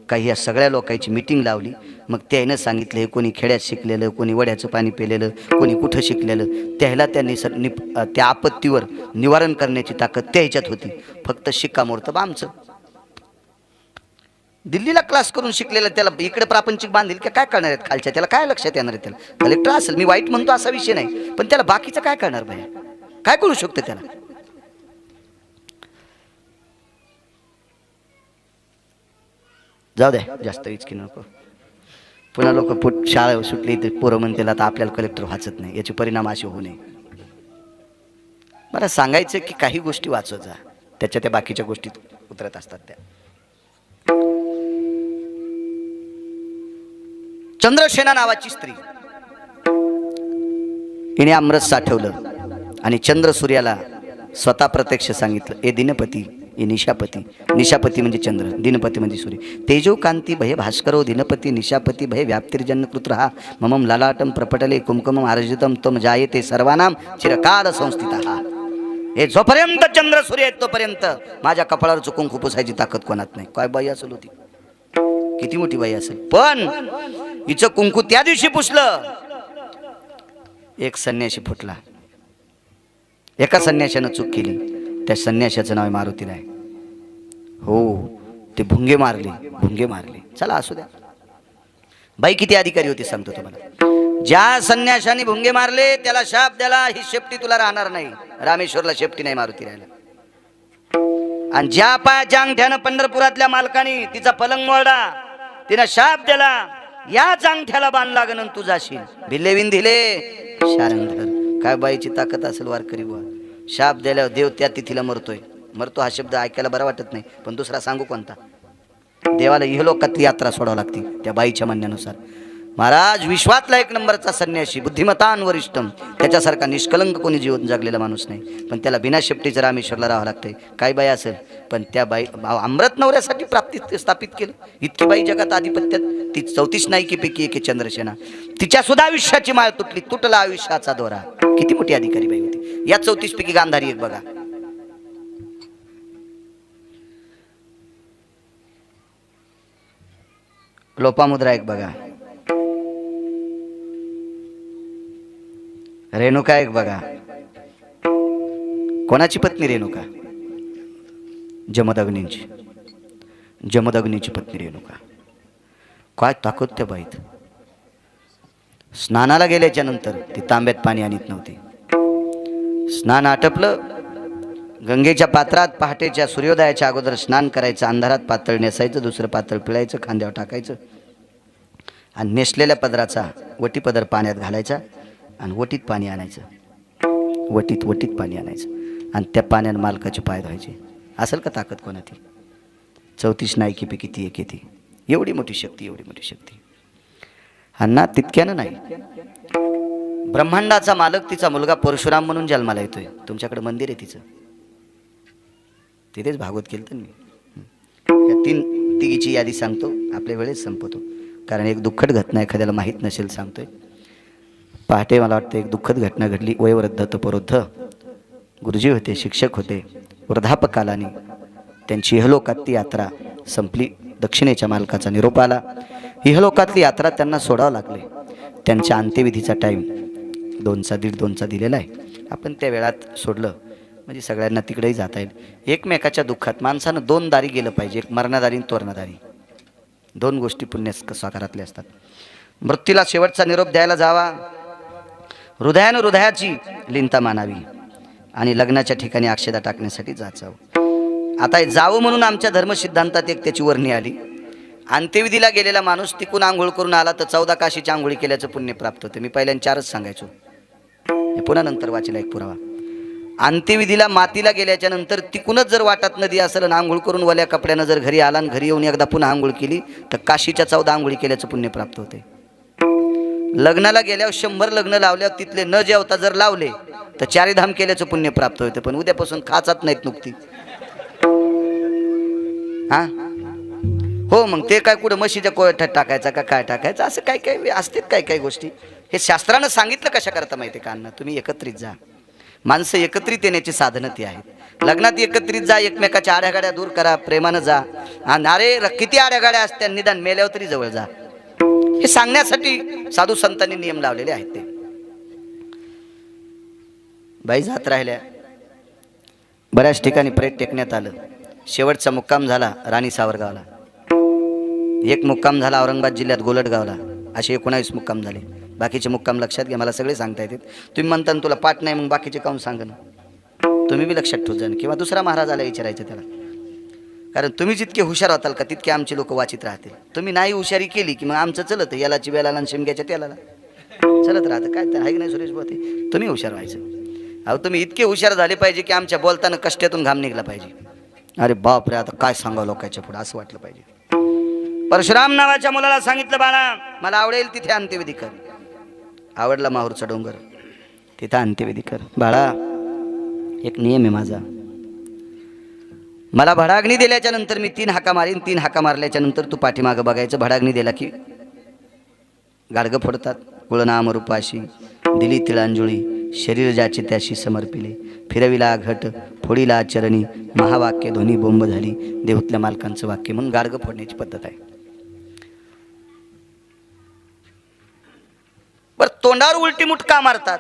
काही या सगळ्या लोकांची मीटिंग लावली. मग त्यानं सांगितलं, कोणी खेड्यात शिकलेलं, कोणी वड्याचं पाणी पिलेलं, कोणी कुठं शिकलेलं, त्याला त्यांनी त्या आपत्तीवर निवारण करण्याची ताकद त्या ह्याच्यात होती. फक्त शिक्कामोर्तब आमचं. दिल्लीला क्लास करून शिकलेलं त्याला इकडे प्रापंचिक बांधील की काय करणार आहेत खालच्या, त्याला काय लक्षात येणार आहे. त्याला कलेक्टर असेल, मी वाईट म्हणतो असा विषय नाही, पण त्याला बाकीचं काय करणार बाहेर, काय करू शकतं त्याला. जाऊ द्या, जास्त इचकी नको. पुन्हा लोक शाळा सुटली तर पोरं म्हणतील आता आपल्याला कलेक्टर वाचत नाही, याचे परिणाम असे होऊ नये. मला सांगायचं की काही गोष्टी वाचत जा, त्याच्या त्या बाकीच्या गोष्टीत उतरत असतात त्या. चंद्रसेना नावाची स्त्री, हिने अमृत साठवलं आणि चंद्र सूर्याला स्वतः प्रत्यक्ष सांगितलं, ए दिनपती, ए निशापती. निशापती म्हणजे चंद्र, दिनपती म्हणजे सूर्य. तेजो कांती भय भास्करो दिनपती निशापती भय व्याप्तिर्जन कृत्रहा ममम ललाटम प्रपटले कुमकुमम आर्जितम तम जायते सर्वानाम चिरकाल संस्थितः. हे जोपर्यंत चंद्र सूर्य आहेत तोपर्यंत माझ्या कपाळावर चुकून खुपसायची ताकद कोणात नाही. काय बाई असेल होती, किती मोठी बाई असेल. पण हिचं कुंकू त्या दिवशी पुसलं, एक संन्याशी फुटला. एका संन्याशानं चूक केली, त्या संन्याशाचं नाव मारुतीला आहे. हो, ते भुंगे मारले. चला असू द्या. बाई किती अधिकारी होती सांगतो तुम्हाला. ज्या संन्याशाने भुंगे मारले त्याला शाप द्याला, ही शेपटी तुला राहणार नाही. रामेश्वरला शेपटी नाही मारुती राहिला. आणि ज्या पायाच्या अंगठ्यानं पंढरपुरातल्या मालकाने तिचा पलंग मोडला, तिनं शाप दिला, या अंगठ्याला बांध लागन तू जाशील. भिल्लेविन दिले शारंधर. काय बाईची ताकद असेल वारकरी बुवा. शाप द्याल्यावर देव त्या तिथीला मरतो हा शब्द ऐकायला बरा वाटत नाही, पण दुसरा सांगू कोणता. देवाला इहलोकातली यात्रा सोडावं लागते त्या बाईच्या म्हणण्यानुसार. महाराज विश्वातला 1 नंबरचा संन्यासी, बुद्धिमतान वरिष्ठम, त्याच्यासारखा निष्कलंक कोणी जीवन जगलेला माणूस नाही. पण त्याला बिना शेपटीचं रामेश्वरला राहावं लागतंय. काय बाई असेल, पण त्या बाई अमृत नवऱ्यासाठी प्राप्ती स्थापित केलं. इतकी बाई जगात आधिपत्यात. ती 34 नायकीपैकी एक चंद्रसेना. तिच्या सुद्धा आयुष्याची माळ तुटली, तुटला आयुष्याचा दोरा. किती मोठी अधिकारी बाई होती. या 34 पैकी गांधारी एक बघा. लोपामुद्रा एक बघा. रेणुका एक बघा. कोणाची पत्नी रेणुका. जमदग्नीची पत्नी रेणुका. काय ताकद त्या बाईत. स्नानाला गेल्याच्या नंतर ती तांब्यात पाणी आणत नव्हती. स्नान आटपलं, गंगेच्या पात्रात पहाटेच्या सूर्योदयाच्या अगोदर स्नान करायचं, अंधारात पातळ नेसायचं, दुसरं पातळ पिळायचं, खांद्यावर टाकायचं आणि नेसलेल्या पदराचा वटी पदर पाण्यात घालायचा आणि वटीत पाणी आणायचं. वटीत पाणी आणायचं आणि त्या पाण्यानं मालकाचे पाय धुवायचे. असेल का ताकद कोणाची? 34 नायकीपैकी ती एक येते. एवढी मोठी शक्ती. अण्णा तितक्यानं नाही. ब्रह्मांडाचा मालक तिचा मुलगा परशुराम म्हणून जन्माला येतोय. तुमच्याकडे मंदिर आहे तिचं, तिथेच भागवत केलं तर मी. या तिघीची यादी सांगतो, आपल्या वेळेस संपवतो, कारण एक दुःखद घटना एखाद्याला माहीत नसेल सांगतोय. पहाटे मला वाटतं एक दुःखद घटना घडली. वयोवृद्ध तपोवृद्ध गुरुजी होते, शिक्षक होते. वृद्धापकालाने त्यांची इहलोकातली यात्रा संपली. दक्षिणेच्या मालकाचा निरोप आला. इहलोकातली यात्रा त्यांना सोडावं लागले. त्यांच्या अंत्यविधीचा टाईम 2:30 दिलेला आहे. आपण त्या वेळात सोडलं म्हणजे सगळ्यांना तिकडेही जाता येईल. एकमेकाच्या दुःखात माणसानं 2 दारी गेलं पाहिजे, एक मरणादारी आणि तोरणादारी. 2 गोष्टी पुण्य साकारातल्या असतात. मृत्यूला शेवटचा निरोप द्यायला जावा, हृदयानं हृदयाची लिंता मानावी आणि लग्नाच्या ठिकाणी अक्षदा टाकण्यासाठी जावं. आता जावं म्हणून आमच्या धर्मसिद्धांतात एक त्याची वर्णी आली. अंत्यविधीला गेलेला माणूस तिकून आंघोळ करून आला तर 14 काशीची आंघोळी केल्याचं पुण्य प्राप्त होतं. मी पहिल्यांदा 4च सांगायचो, हे पुन्हा नंतर वाचला एक पुरावा. अंत्यविधीला मातीला गेल्याच्या नंतर तिकूनच जर वाटात नदी असेल आणि आंघोळ करून वल्या कपड्यानं जर घरी आला आणि घरी येऊन एकदा पुन्हा आंघोळ केली तर काशीच्या 14 आंघोळी केल्याचं पुण्य प्राप्त होते. लग्नाला गेल्यावर 100 लग्न लावल्यावर तिथले न जेवता जर लावले तर 4 धाम केल्याचं पुण्य प्राप्त होते. पण उद्यापासून खाचात नाहीत नुकती. हा हो, मग ते काय कुठं म्हशीच्या कोयठ्यात टाकायचा का काय टाकायचं, असं काय काय असतात काय गोष्टी. हे शास्त्रानं सांगितलं कशा करता माहिती का अण्णा? तुम्ही एकत्रित जा. माणसं एकत्रित येण्याची साधनं ती आहेत. लग्नात एकत्रित जा, एकमेकाच्या आड्यागाड्या दूर करा, प्रेमानं जा. आणि अरे किती आड्यागाड्या असत्या, निदान मेल्यावर तरी जवळ जा. हे सांगण्यासाठी साधू संतांनी नियम लावलेले आहेत. ते बाई जात राहिल्या, बऱ्याच ठिकाणी प्रेत टेकण्यात आलं. शेवटचा मुक्काम झाला राणी सावरगावला, एक मुक्काम झाला औरंगाबाद जिल्ह्यात गोलटगावला. असे 19 मुक्काम झाले. बाकीचे मुक्काम लक्षात घ्या, मला सगळे सांगता येतात. तुम्ही म्हणता तुला पाठ नाही, मग बाकीचे काहून सांगा ना. तुम्ही बी लक्षात ठेवू जा, किंवा दुसरा महाराज आला विचारायचं त्याला. कारण तुम्ही जितके हुशार होताल का तितके आमचे लोक वाचित राहतील. तुम्ही नाही हुशारी केली की मग आमचं चलत यालाची बेलाला आणि शिमग्याच्या तेलाला चलत राहतं. काय तर आहे की नाही सुरेश भाऊ? ते तुम्ही हुशार व्हायचं. अहो तुम्ही इतके हुशार झाले पाहिजे की आमच्या बोलताना कष्टातून घाम निघला पाहिजे. अरे बाप रे, आता काय सांगावं लोकांच्या पुढे असं वाटलं पाहिजे. परशुराम नावाच्या मुलाला सांगितलं, बाळा मला आवडेल तिथे अंत्यविधी कर. आवडला माहूरचा डोंगर, तिथं अंत्यविधी कर. बाळा एक नियम आहे माझा, मला भडाग्नी दिल्याच्या नंतर मी 3 हाका मारीन. 3 हाका मारल्याच्या नंतर तू पाठीमागं बघायचं. भडाग्नी दिला की गाडगं फोडतात. कुळनाम रूपाशी दिली तिळांजुळी, शरीर ज्याचे त्याशी समर्पिले. फिरविला घट फोडीला चरणी, महावाक्य ध्वनी बोंब झाली. देहूतल्या मालकांचं वाक्य म्हणून गाडगं फोडण्याची पद्धत आहे. बरं, तोंडावर उलटी मुठ का मारतात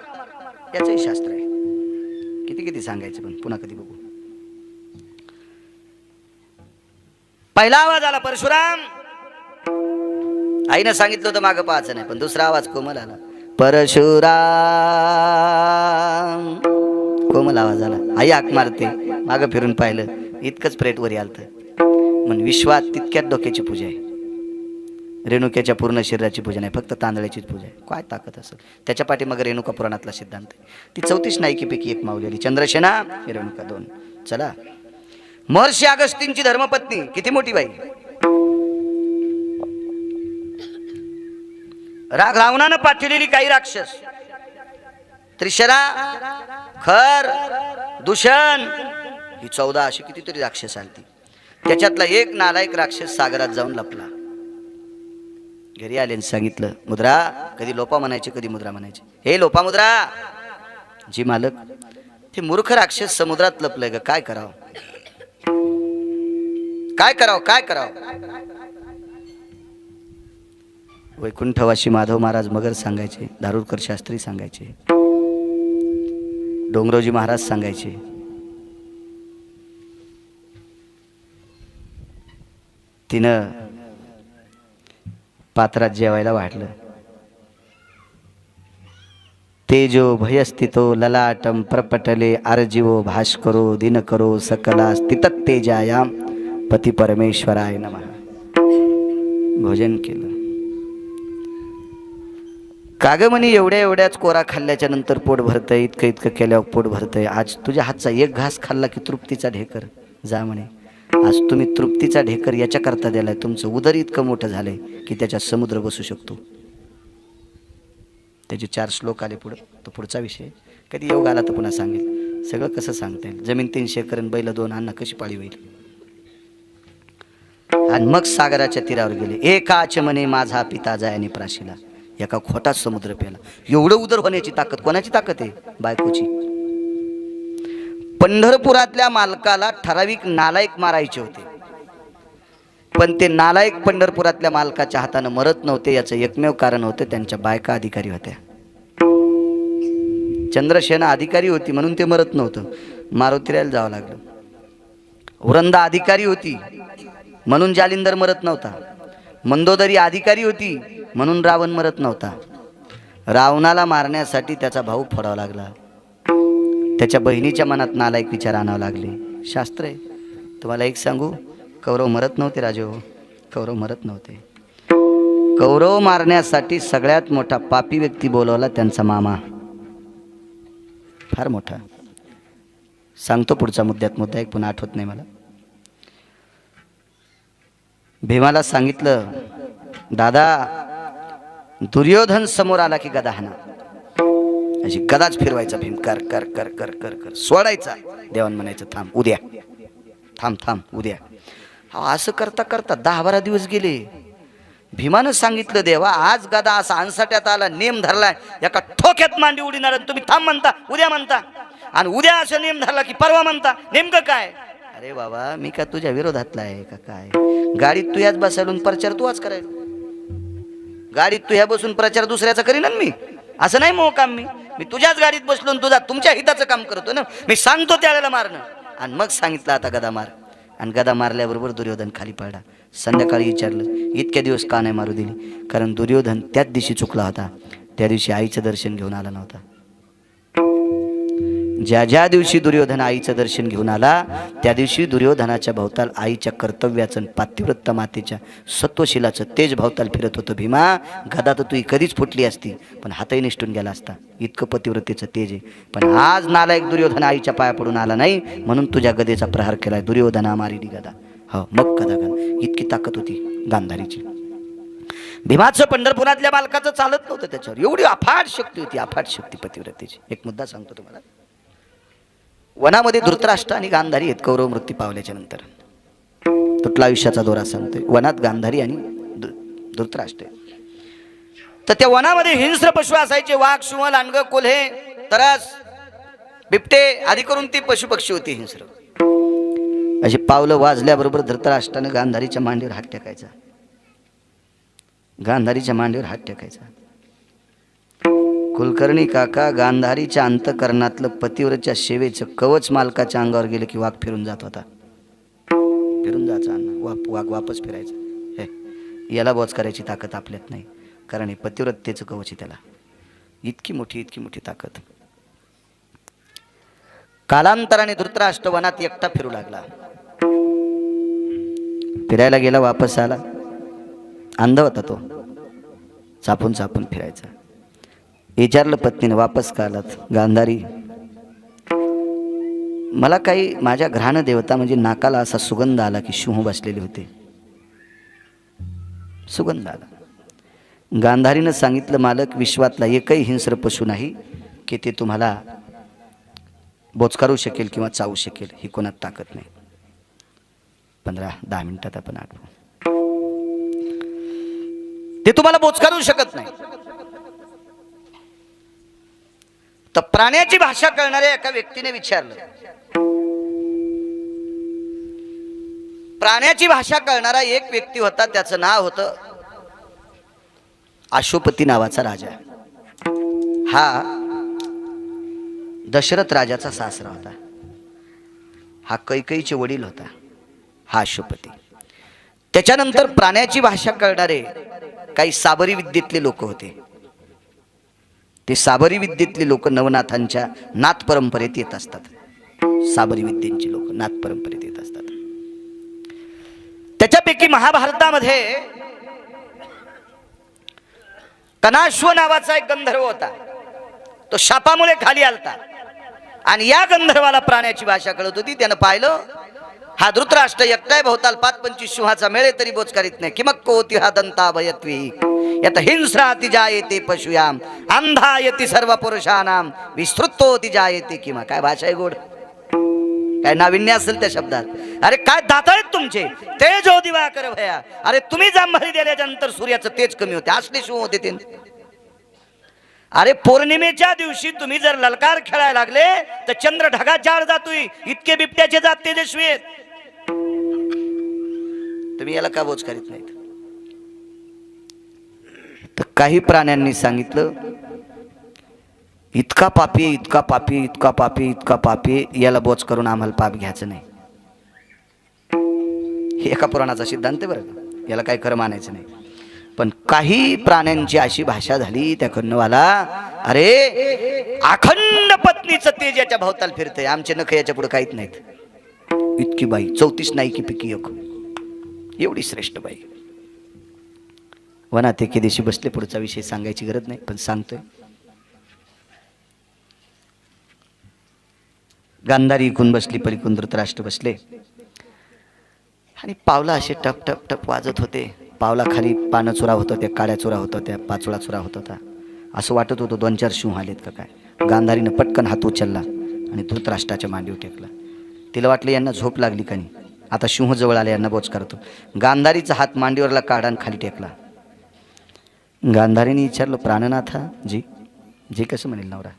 याचंही शास्त्र आहे. किती सांगायचं, पण पुन्हा कधी बघू. पहिला आवाज आला परशुराम. आईनं सांगितलं होतं मागं पाहायचं नाही, पण दुसरा आवाज कोमल आला, परशुराम. कोमल आवाज आला. आई हाक मारते, मागं फिरून पाहिलं, इतकंच प्रेट वरी आलतं. म्हणून विश्वात तितक्यात डोक्याची पूजा आहे. रेणुक्याच्या पूर्ण शरीराची पूजा नाही, फक्त तांदळाचीच पूजा आहे. काय ताकद असेल त्याच्या पाठीमागे रेणुका पुराणातला सिद्धांत आहे. ती 34 नायकीपैकी एक माऊली आली, चंद्रसेना रेणुका 2. चला, महर्षी अगस्तींची धर्मपत्नी किती मोठी बाई. रावणानं पाठवलेली काही राक्षस, त्रिशरा, खर, दूषण, ही 14 अशी कितीतरी राक्षस आलती. त्याच्यातला एक नालायक राक्षस सागरात जाऊन लपला. घरी आले सांगितलं, मुद्रा, कधी लोपा म्हणायचे कधी मुद्रा म्हणायचे. हे लोपा मुद्रा. जी मालक, ते मूर्ख राक्षस समुद्रात लपलंय ग, काय करावं काय करावं काय करावं. वैकुंठवासी माधव महाराज मगर सांगायचे, दारुरकर शास्त्री सांगायचे, डोंगरोजी महाराज सांगायचे. तिनं पात्रात जेवायला वाढलं. तेजो भयस्थितो ललाटम प्रपटले आरजीवो भास्करो दिनकरो सकला स्थिततेजायाम पती परमेश्वराय नमः. भोजन केलं. कागमनी एवढ्या एवढ्याच कोरा खाल्ल्याच्या नंतर पोट भरतंय, इतकं इतकं केल्यावर पोट भरतंय. आज तुझ्या हातचा एक घास खाल्ला की तृप्तीचा ढेकर जा म्हणे. आज तुम्ही तृप्तीचा ढेकर याच्याकरता दिलाय, तुमचं उदर इतकं मोठं झालंय की त्याच्यात समुद्र बसू शकतो. त्याचे 4 श्लोक आले पुढं, तो पुढचा विषय. कधी योग आला तर पुन्हा सांगेल. सगळं कसं सांगता येईल. जमीन 300 एकर आणि बैल 2 अन्न कशी पाळी होईल. आणि मग सागराच्या तीरावर गेले. एकाच म्हणे माझा पिता जायाने प्राशीला. एका खोटाच समुद्र पेला. एवढं उदर होण्याची ताकद कोणाची ताकद आहे? बायकोची. पंढरपुरातल्या मालकाला ठराविक नालायक मारायचे होते, पण ते नालायक पंढरपुरातल्या मालकाच्या हातानं मरत नव्हते. याचं एकमेव कारण होतं त्यांच्या बायका अधिकारी होत्या. चंद्रसेना अधिकारी होती म्हणून ते मरत नव्हतं, मारुतीरायला जावं लागलं. वृंदा अधिकारी होती म्हणून जालिंदर मरत नव्हता. मंदोदरी अधिकारी होती म्हणून रावण मरत नव्हता. रावणाला मारण्यासाठी त्याचा भाऊ फोडावा लागला. त्याच्या बहिणीच्या मनात नालायक विचार आणावं लागले. शास्त्र आहे. तुम्हाला एक सांगू, कौरव मरत नव्हते राजो, कौरव मरत नव्हते. कौरव मारण्यासाठी सगळ्यात मोठा पापी व्यक्ती बोलवला त्यांचा मामा, फार मोठा. सांगतो पुढचा मुद्दा एक पुन्हा आठवत नाही मला. भीमाला सांगितलं, दादा दुर्योधन समोर आला की गदा हाना. अशी गदाच फिरवायचा भीम. कर कर कर कर कर कर सोडायचा. देवान म्हणायचं थांब उद्या, थांब थांब उद्या. असं करता करता 10-12 दिवस गेले. भीमानं सांगितलं, देवा आज गदा असा आणसाट्यात आला, नेम धरलाय, एका ठोक्यात मांडी उडीणार. तुम्ही थांब म्हणता, उद्या म्हणता, आणि उद्या असं नेम धरला की परवा म्हणता. नेमकं काय? अरे बाबा मी का तुझ्या विरोधातला आहे का काय? गाडीत तू याच बसायला प्रचार तू आज करायला. गाडीत तू ह्या बसून प्रचार दुसऱ्याचा करीन मी. असं नाही मोह काम. मी तुझ्याच गाडीत बसलो तुमच्या हिताचं काम करतो ना. मी सांगतो त्यावेळेला मारणं. आणि मग सांगितलं आता गदा मार. आणि गदा मारल्याबरोबर दुर्योधन खाली पडला. संध्याकाळी विचारलं, इतक्या दिवस का नाही मारू दिली? कारण दुर्योधन त्याच दिवशी चुकला होता. त्या दिवशी आईचं दर्शन घेऊन आला नव्हता. ज्या ज्या दिवशी दुर्योधन आईचं दर्शन घेऊन आला त्या दिवशी दुर्योधनाच्या भोवताल आईच्या कर्तव्याचं, पातिव्रत्य मातेच्या सत्वशिलाचं तेज भोवताल फिरत होतं. भीमा गदा तर तू कधीच फुटली असती, पण हातही निष्ठून गेला असता. इतकं पतिव्रतेचं तेज आहे. पण आज नालायक दुर्योधन आईच्या पाया पडून आला नाही म्हणून तुझ्या गदेचा प्रहार केलाय. दुर्योधना मारिली गदा. हो मग गदा इतकी ताकद होती गांधारीची. भीमाचं पंढरपुरातल्या बालकाचं चालत नव्हतं त्याच्यावर. एवढी अफाट शक्ती होती, अफाट शक्ती पतिव्रतेची. एक मुद्दा सांगतो तुम्हाला. वनामध्ये धृतराष्ट्र आणि गांधारी आहेत. कौरव मृत्यू पावल्याच्या नंतर तुटला आयुष्याचा दोरा सांगतोय. वनात गांधारी आणि धृतराष्ट्र. तर त्या वनामध्ये हिंस्र पशु असायचे. वाघ, सिंह, लांडगं, कोल्हे, तरस, बिबटे आदी करून ती पशु पक्षी होती हिंस्र. अशी पावलं वाजल्याबरोबर धृतराष्ट्रानं गांधारीच्या मांडीवर हात टेकायचा. गांधारीच्या मांडीवर हात टेकायचा. कुलकर्णी काका गांधारीच्या अंतकरणातलं पतिव्रतेच्या सेवेचं कवच मालकाच्या अंगावर गेलं की वाघ फिरून जात होता. फिरून जायचा वाघ वापस फिरायचा. हे याला बोच करायची ताकद आपल्यात नाही, कारण हे पतिव्रतेचं कवच आहे त्याला. इतकी मोठी ताकद. कालांतराने धृतराष्ट्र वनात एकटा फिरू लागला. फिरायला गेला, वापस आला. अंध होता तो, चापून चापून फिरायचा. विचारलं पत्नीने, वापस का आलात? गांधारी, मला काही माझ्या घ्राण देवता म्हणजे नाकाला असा सुगंध आला की सिंह बसलेले होते. सुगंध आला. गांधारीनं सांगितलं, मालक विश्वातला एकही हिंस्र पशु नाही की ते तुम्हाला बोचकारू शकेल किंवा चावू शकेल. ही कोणात ताकद नाही. 15-10 मिनिटात आपण आठवू. ते तुम्हाला बोचकारू शकत नाही. तर प्राण्याची भाषा कळणाऱ्या एका व्यक्तीने विचारलं. प्राण्याची भाषा कळणारा एक व्यक्ती होता. त्याचं नाव होतं अश्वपती नावाचा राजा. हा दशरथ राजाचा सासरा होता. हा कैकेयीचे वडील होता. हा अश्वपती. त्याच्यानंतर प्राण्याची भाषा कळणारे काही साबरी विद्येतले लोक होते. ते साबरी विद्येतले लोक नवनाथांच्या नाथ परंपरेत येत असतात. साबरी विद्येची लोक नाथ परंपरेत येत असतात. त्याच्यापैकी महाभारतामध्ये कणाश्व नावाचा एक गंधर्व होता. तो शापामुळे खाली आलता आणि या गंधर्वाला प्राण्याची भाषा कळत होती. त्यानं पाहिलं हा धृतराष्ट्र एकटाय भोवताल 5-25 सिंहाचा मेळे तरी बोच करीत नाही. किमक कोती हा दंता भयत्वी यत हिंस्राति जायते पशुयाम अंधायति सर्व पुरुषानाम विस्तृतोति जायते. किमा काय भाषा आहे गोड, काय नाविन्य असेल त्या शब्दात. अरे काय दात आहेत तुमचे, तेजो दिवाकर भया. अरे तुम्ही जांभळी दिल्याच्या नंतर सूर्याचं तेज कमी होते, असले शिव होते ते. अरे पौर्णिमेच्या दिवशी तुम्ही जर ललकार खेळायला लागले तर चंद्र ढगा चार जातोय, इतके बिबट्याचे जात तेजस्वी आहेत. तुम्ही याला का बोच करीत नाहीत. तर काही प्राण्यांनी सांगितलं इतका पापी, इतका पापी, इतका पापी, इतका पापी, याला बोच करून आम्हाला पाप घ्यायचं नाही. हे एका पुराणाचा सिद्धांत आहे बरं, याला काही खरं मानायचं नाही. पण काही प्राण्यांची अशी भाषा झाली त्या कन्नवाला, अरे अखंड पत्नीचं तेज याच्या भोवताल फिरतंय, आमचे नख याच्या पुढे काहीच नाहीत. इतकी बाई 34 नाही की पिकी एक, एवढी श्रेष्ठ बाई. वनात एके दिवशी बसले, पुढचा विषय सांगायची गरज नाही पण सांगतोय. गांधारी इकून बसली, पलीकडून धृतराष्ट्र बसले आणि पावला असे टप टप टप वाजत होते. पावला खाली पानं चुरा होत होत्या, काड्या चुरा होत होत्या, पाचोळा चुरा होत होता. असं वाटत होतं 2-4 शिव आलेत का काय. गांधारीनं पटकन हात उचलला आणि धृतराष्ट्राच्या मांडीवर टेकला. तिला वाटलं यांना झोप लागली का नाही, आता सिंह जवळ आले, यांना बोच करतो. गांधारीचा हात मांडीवरला काढा आणि खाली टेकला. गांधारीने विचारलं, प्राणनाथा जी. जी कसं म्हणेल नवरा,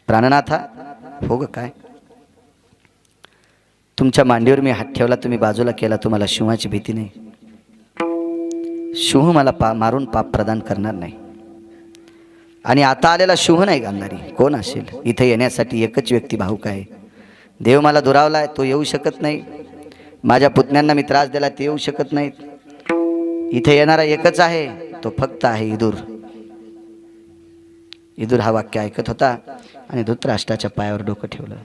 प्राणनाथा हो ग काय. तुमच्या मांडीवर मी हात ठेवला, तुम्ही बाजूला केला, तुम्हाला सिंहाची भीती नाही. सिंह मला मारून पाप प्रदान करणार नाही. आणि आता आलेला सिंह नाही गांधारी, कोण असेल. इथे येण्यासाठी एकच व्यक्ती भाऊक आहे. देव मला दुरावलाय, तो येऊ शकत नाही. माझ्या पुतण्यांना मी त्रास दिला, ते येऊ शकत नाहीत. इथे येणारा एकच आहे, तो फक्त आहे इदूर. इदूर हा वाक्य ऐकत होता आणि धृतराष्ट्राच्या पायावर डोकं ठेवलं.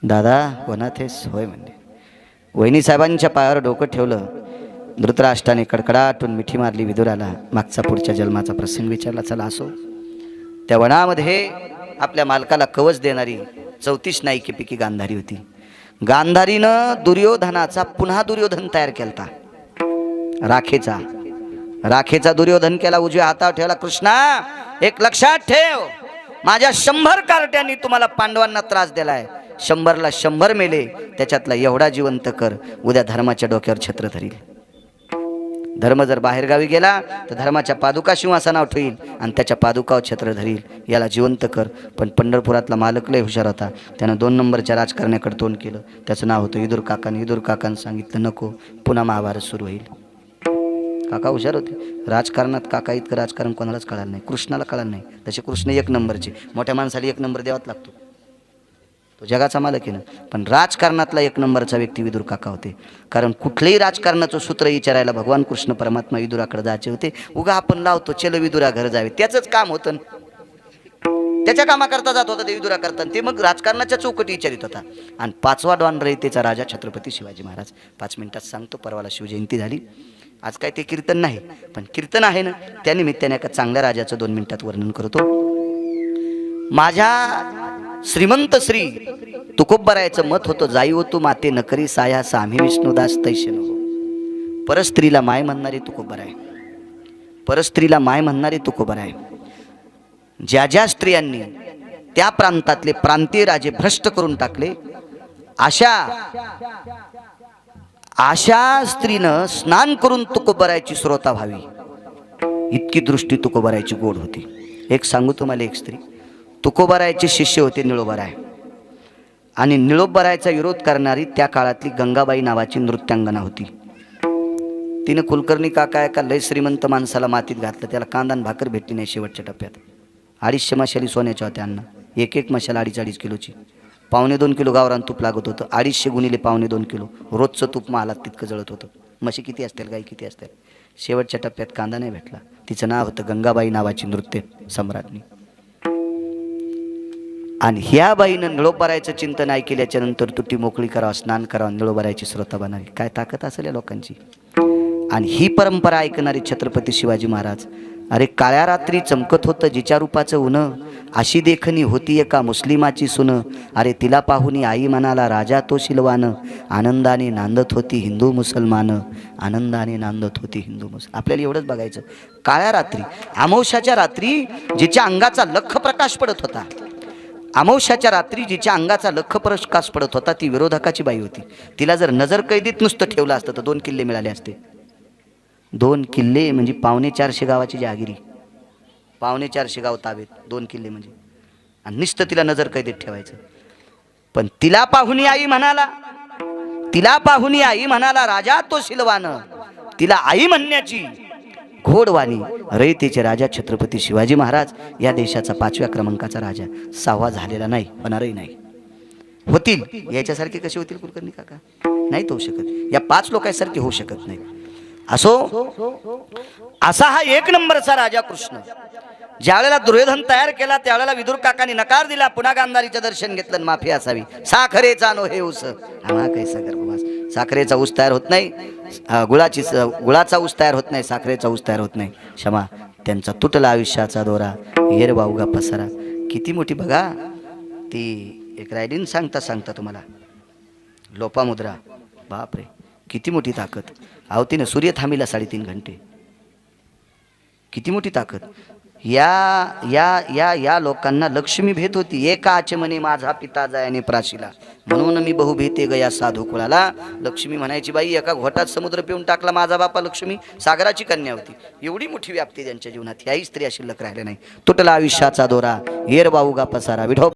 दादा वनात हेस होय म्हणले. वहिनी साहेबांच्या पायावर डोकं ठेवलं. धृतराष्ट्राने कडकडाटून मिठी मारली विदुराला. मागचा पुढच्या जन्माचा प्रसंग विचारला. चला असो. त्या वनामध्ये आपल्या मालकाला कवच देणारी 34 नाईकीपैकी गांधारी होती. गांधारीनं दुर्योधनाचा पुन्हा दुर्योधन तयार केलता. राखेचा दुर्योधन केला. उजव्या हातावर ठेवला. कृष्णा एक लक्षात ठेव, माझ्या 100 कार्ट्यांनी तुम्हाला पांडवांना त्रास दिलाय. 100ला 100 मेले, त्याच्यातला एवढा जिवंत कर, उद्या धर्माच्या डोक्यावर छत्र धरील. धर्म जर बाहेरगावी गेला तर धर्माच्या पादुका सिंहासनावर ठेवील आणि त्याच्या पादुकावर छत्र धरील. याला जिवंत कर. पण पंढरपुरातला मालक लय हुशार होता. त्यानं 2 नंबरच्या राजकारण्याकडे तोंड केलं. त्याचं नाव होतं इदूर काकाने. इदूर काकानं सांगितलं नको, पुन्हा महाभारत सुरू होईल. काका हुशार होते. राजकारणात काका इतकं राजकारण कोणालाच कळालं नाही. कृष्णाला कळालं नाही. तसे कृष्ण 1 नंबरचे. मोठ्या माणसाला 1 नंबर द्यावाच लागतो, तो जगाचा मालक आहे ना. पण राजकारणातला 1 नंबरचा व्यक्ती विदुर काका होते. कारण कुठलंही राजकारणाचं सूत्र विचारायला भगवान कृष्ण परमात्मा विदुराकडे जायचे होते. उगा आपण लावतो चल विदुरा घर जावे, त्याचंच काम होतं. त्याच्या कामाकरता जात होता ते विदुरा करता. ते मग राजकारणाच्या चौकटी विचारित होता. आणि 5वा डॉन रयतेचा राजा छत्रपती शिवाजी महाराज. 5 मिनिटात सांगतो. परवाला शिवजयंती झाली. आज काय ते कीर्तन नाही, पण कीर्तन आहे ना, त्यानिमित्ताने एका चांगल्या राजाचं 2 मिनिटात वर्णन करतो. माझ्या श्रीमंत श्री तुकोबरायाचं मत होतं, जाई हो तू माते नकरी साया सामी विष्णुदास तैसे नको. परस्त्रीला माय म्हणणारे तुकोबराय, परस्त्रीला माय म्हणणारे तुकोबराय. ज्या ज्या स्त्रियांनी त्या प्रांतातले प्रांतीय राजे भ्रष्ट करून टाकले, अशा स्त्रीनं स्नान करून तुकोबरायची श्रोता व्हावी, इतकी दृष्टी तुकोबरायची गोड होती. एक सांगू तुम्हाला, एक स्त्री तुकोबरायचे शिष्य होते निळोबराय. आणि निळोबरायचा विरोध करणारी त्या काळातली गंगाबाई नावाची नृत्यांगना होती. तिने कुलकर्णी काका एका लय श्रीमंत माणसाला मातीत घातलं. त्याला कांदा भाकर भेटली नाही. शेवटच्या टप्प्यात 250 मशाली सोन्याच्या होत्या. अण्णा एक मशाल 2.5 किलोची. 2.25 किलो गावरान तूप लागत होतं. 250 गुणिले 2.25 किलो रोजचं तूप महालात तितकं जळत होतं. म्हशी किती असतील, गाई किती असतील. शेवटच्या टप्प्यात कांदा नाही भेटला. तिचं नाव होतं गंगाबाई, नावाची नृत्य सम्राज्ञी. आणि ह्या बाईनं निळोबारायचं चिंतन ऐकल्याच्या नंतर तुटी मोकळी करावं, स्नान करावं, निळोबारायची श्रोता बनावी. काय ताकद असेल या लोकांची. आणि ही परंपरा ऐकणारे छत्रपती शिवाजी महाराज. अरे काळ्या रात्री चमकत होतं जिच्या रूपाचं उनं, अशी देखणी होती एका मुस्लिमाची सुन. अरे तिला पाहुनी आई म्हणाला राजा तो शिलवान, आनंदाने नांदत होती हिंदू मुसलमान, आनंदाने नांदत होती हिंदू मुसलमान. आपल्याला एवढंच बघायचं. काळ्या रात्री, अमावस्याच्या रात्री जिच्या अंगाचा लख प्रकाश पडत होता, अमावस्याच्या रात्री जिच्या अंगाचा लख प्रकाश पडत होता, ती विरोधकाची बाई होती. तिला जर नजर कैदीत नुसतं ठेवलं असतं तर 2 किल्ले मिळाले असते. 2 किल्ले म्हणजे 450 गावाची जहागिरी, 450 गाव ताबेत, 2 किल्ले म्हणजे. आणि नुसतं तिला नजर कैदेत ठेवायचं. पण तिला पाहुणी आई म्हणाला, तिला पाहुणी आई म्हणाला राजा तो शिलवान. तिला आई म्हणण्याची घोडवाणी रयतेचे राजा छत्रपती शिवाजी महाराज, या देशाचा 5व्या क्रमांकाचा राजा. 6वा झालेला नाही, होणारही नाही. होतील याच्यासारखे कसे होतील कुलकर्णी काका? नाहीत होऊ शकत. या 5 लोकांसारखे होऊ शकत नाही. असो, असा हा 1 नंबरचा राजा कृष्ण. ज्यावेळेला दुर्योधन तयार केला त्यावेळेला विदुर काकांनी नकार दिला. पुन्हा गांधारीचं दर्शन घेतलं, माफी असावी. साखरेचा नो हे ऊस, आम्हा कैसा गर्भवास. साखरेचा ऊस तयार होत नाही, गुळाचा ऊस तयार होत नाही, साखरेचा ऊस तयार होत नाही. क्षमा, त्यांचा तुटला आयुष्याचा दोरा, हेर वावगा पसारा. किती मोठी बघा ती एक रायडीन सांगता सांगता तुम्हाला लोपामुद्रा. बापरे किती मोठी ताकद. अहो तिने सूर्य थांबिला 3.5 घंटे. किती मोठी ताकद. या या या या लोकांना लक्ष्मी भेट होती. एका आचमने माझा पिता जायाने प्राशीला, म्हणून मी बहु भेटे गया साधू कुळाला. लक्ष्मी म्हणायची बाई एका घोटात समुद्र पिऊन टाकला माझा बापा. लक्ष्मी सागराची कन्या होती. एवढी मोठी व्याप्ती त्यांच्या जीवनात. ह्याही स्त्रिया शिल्लक राहिल्या नाही. तुटला आयुष्याचा दोरा, हेर बाऊगा पसारा. विठो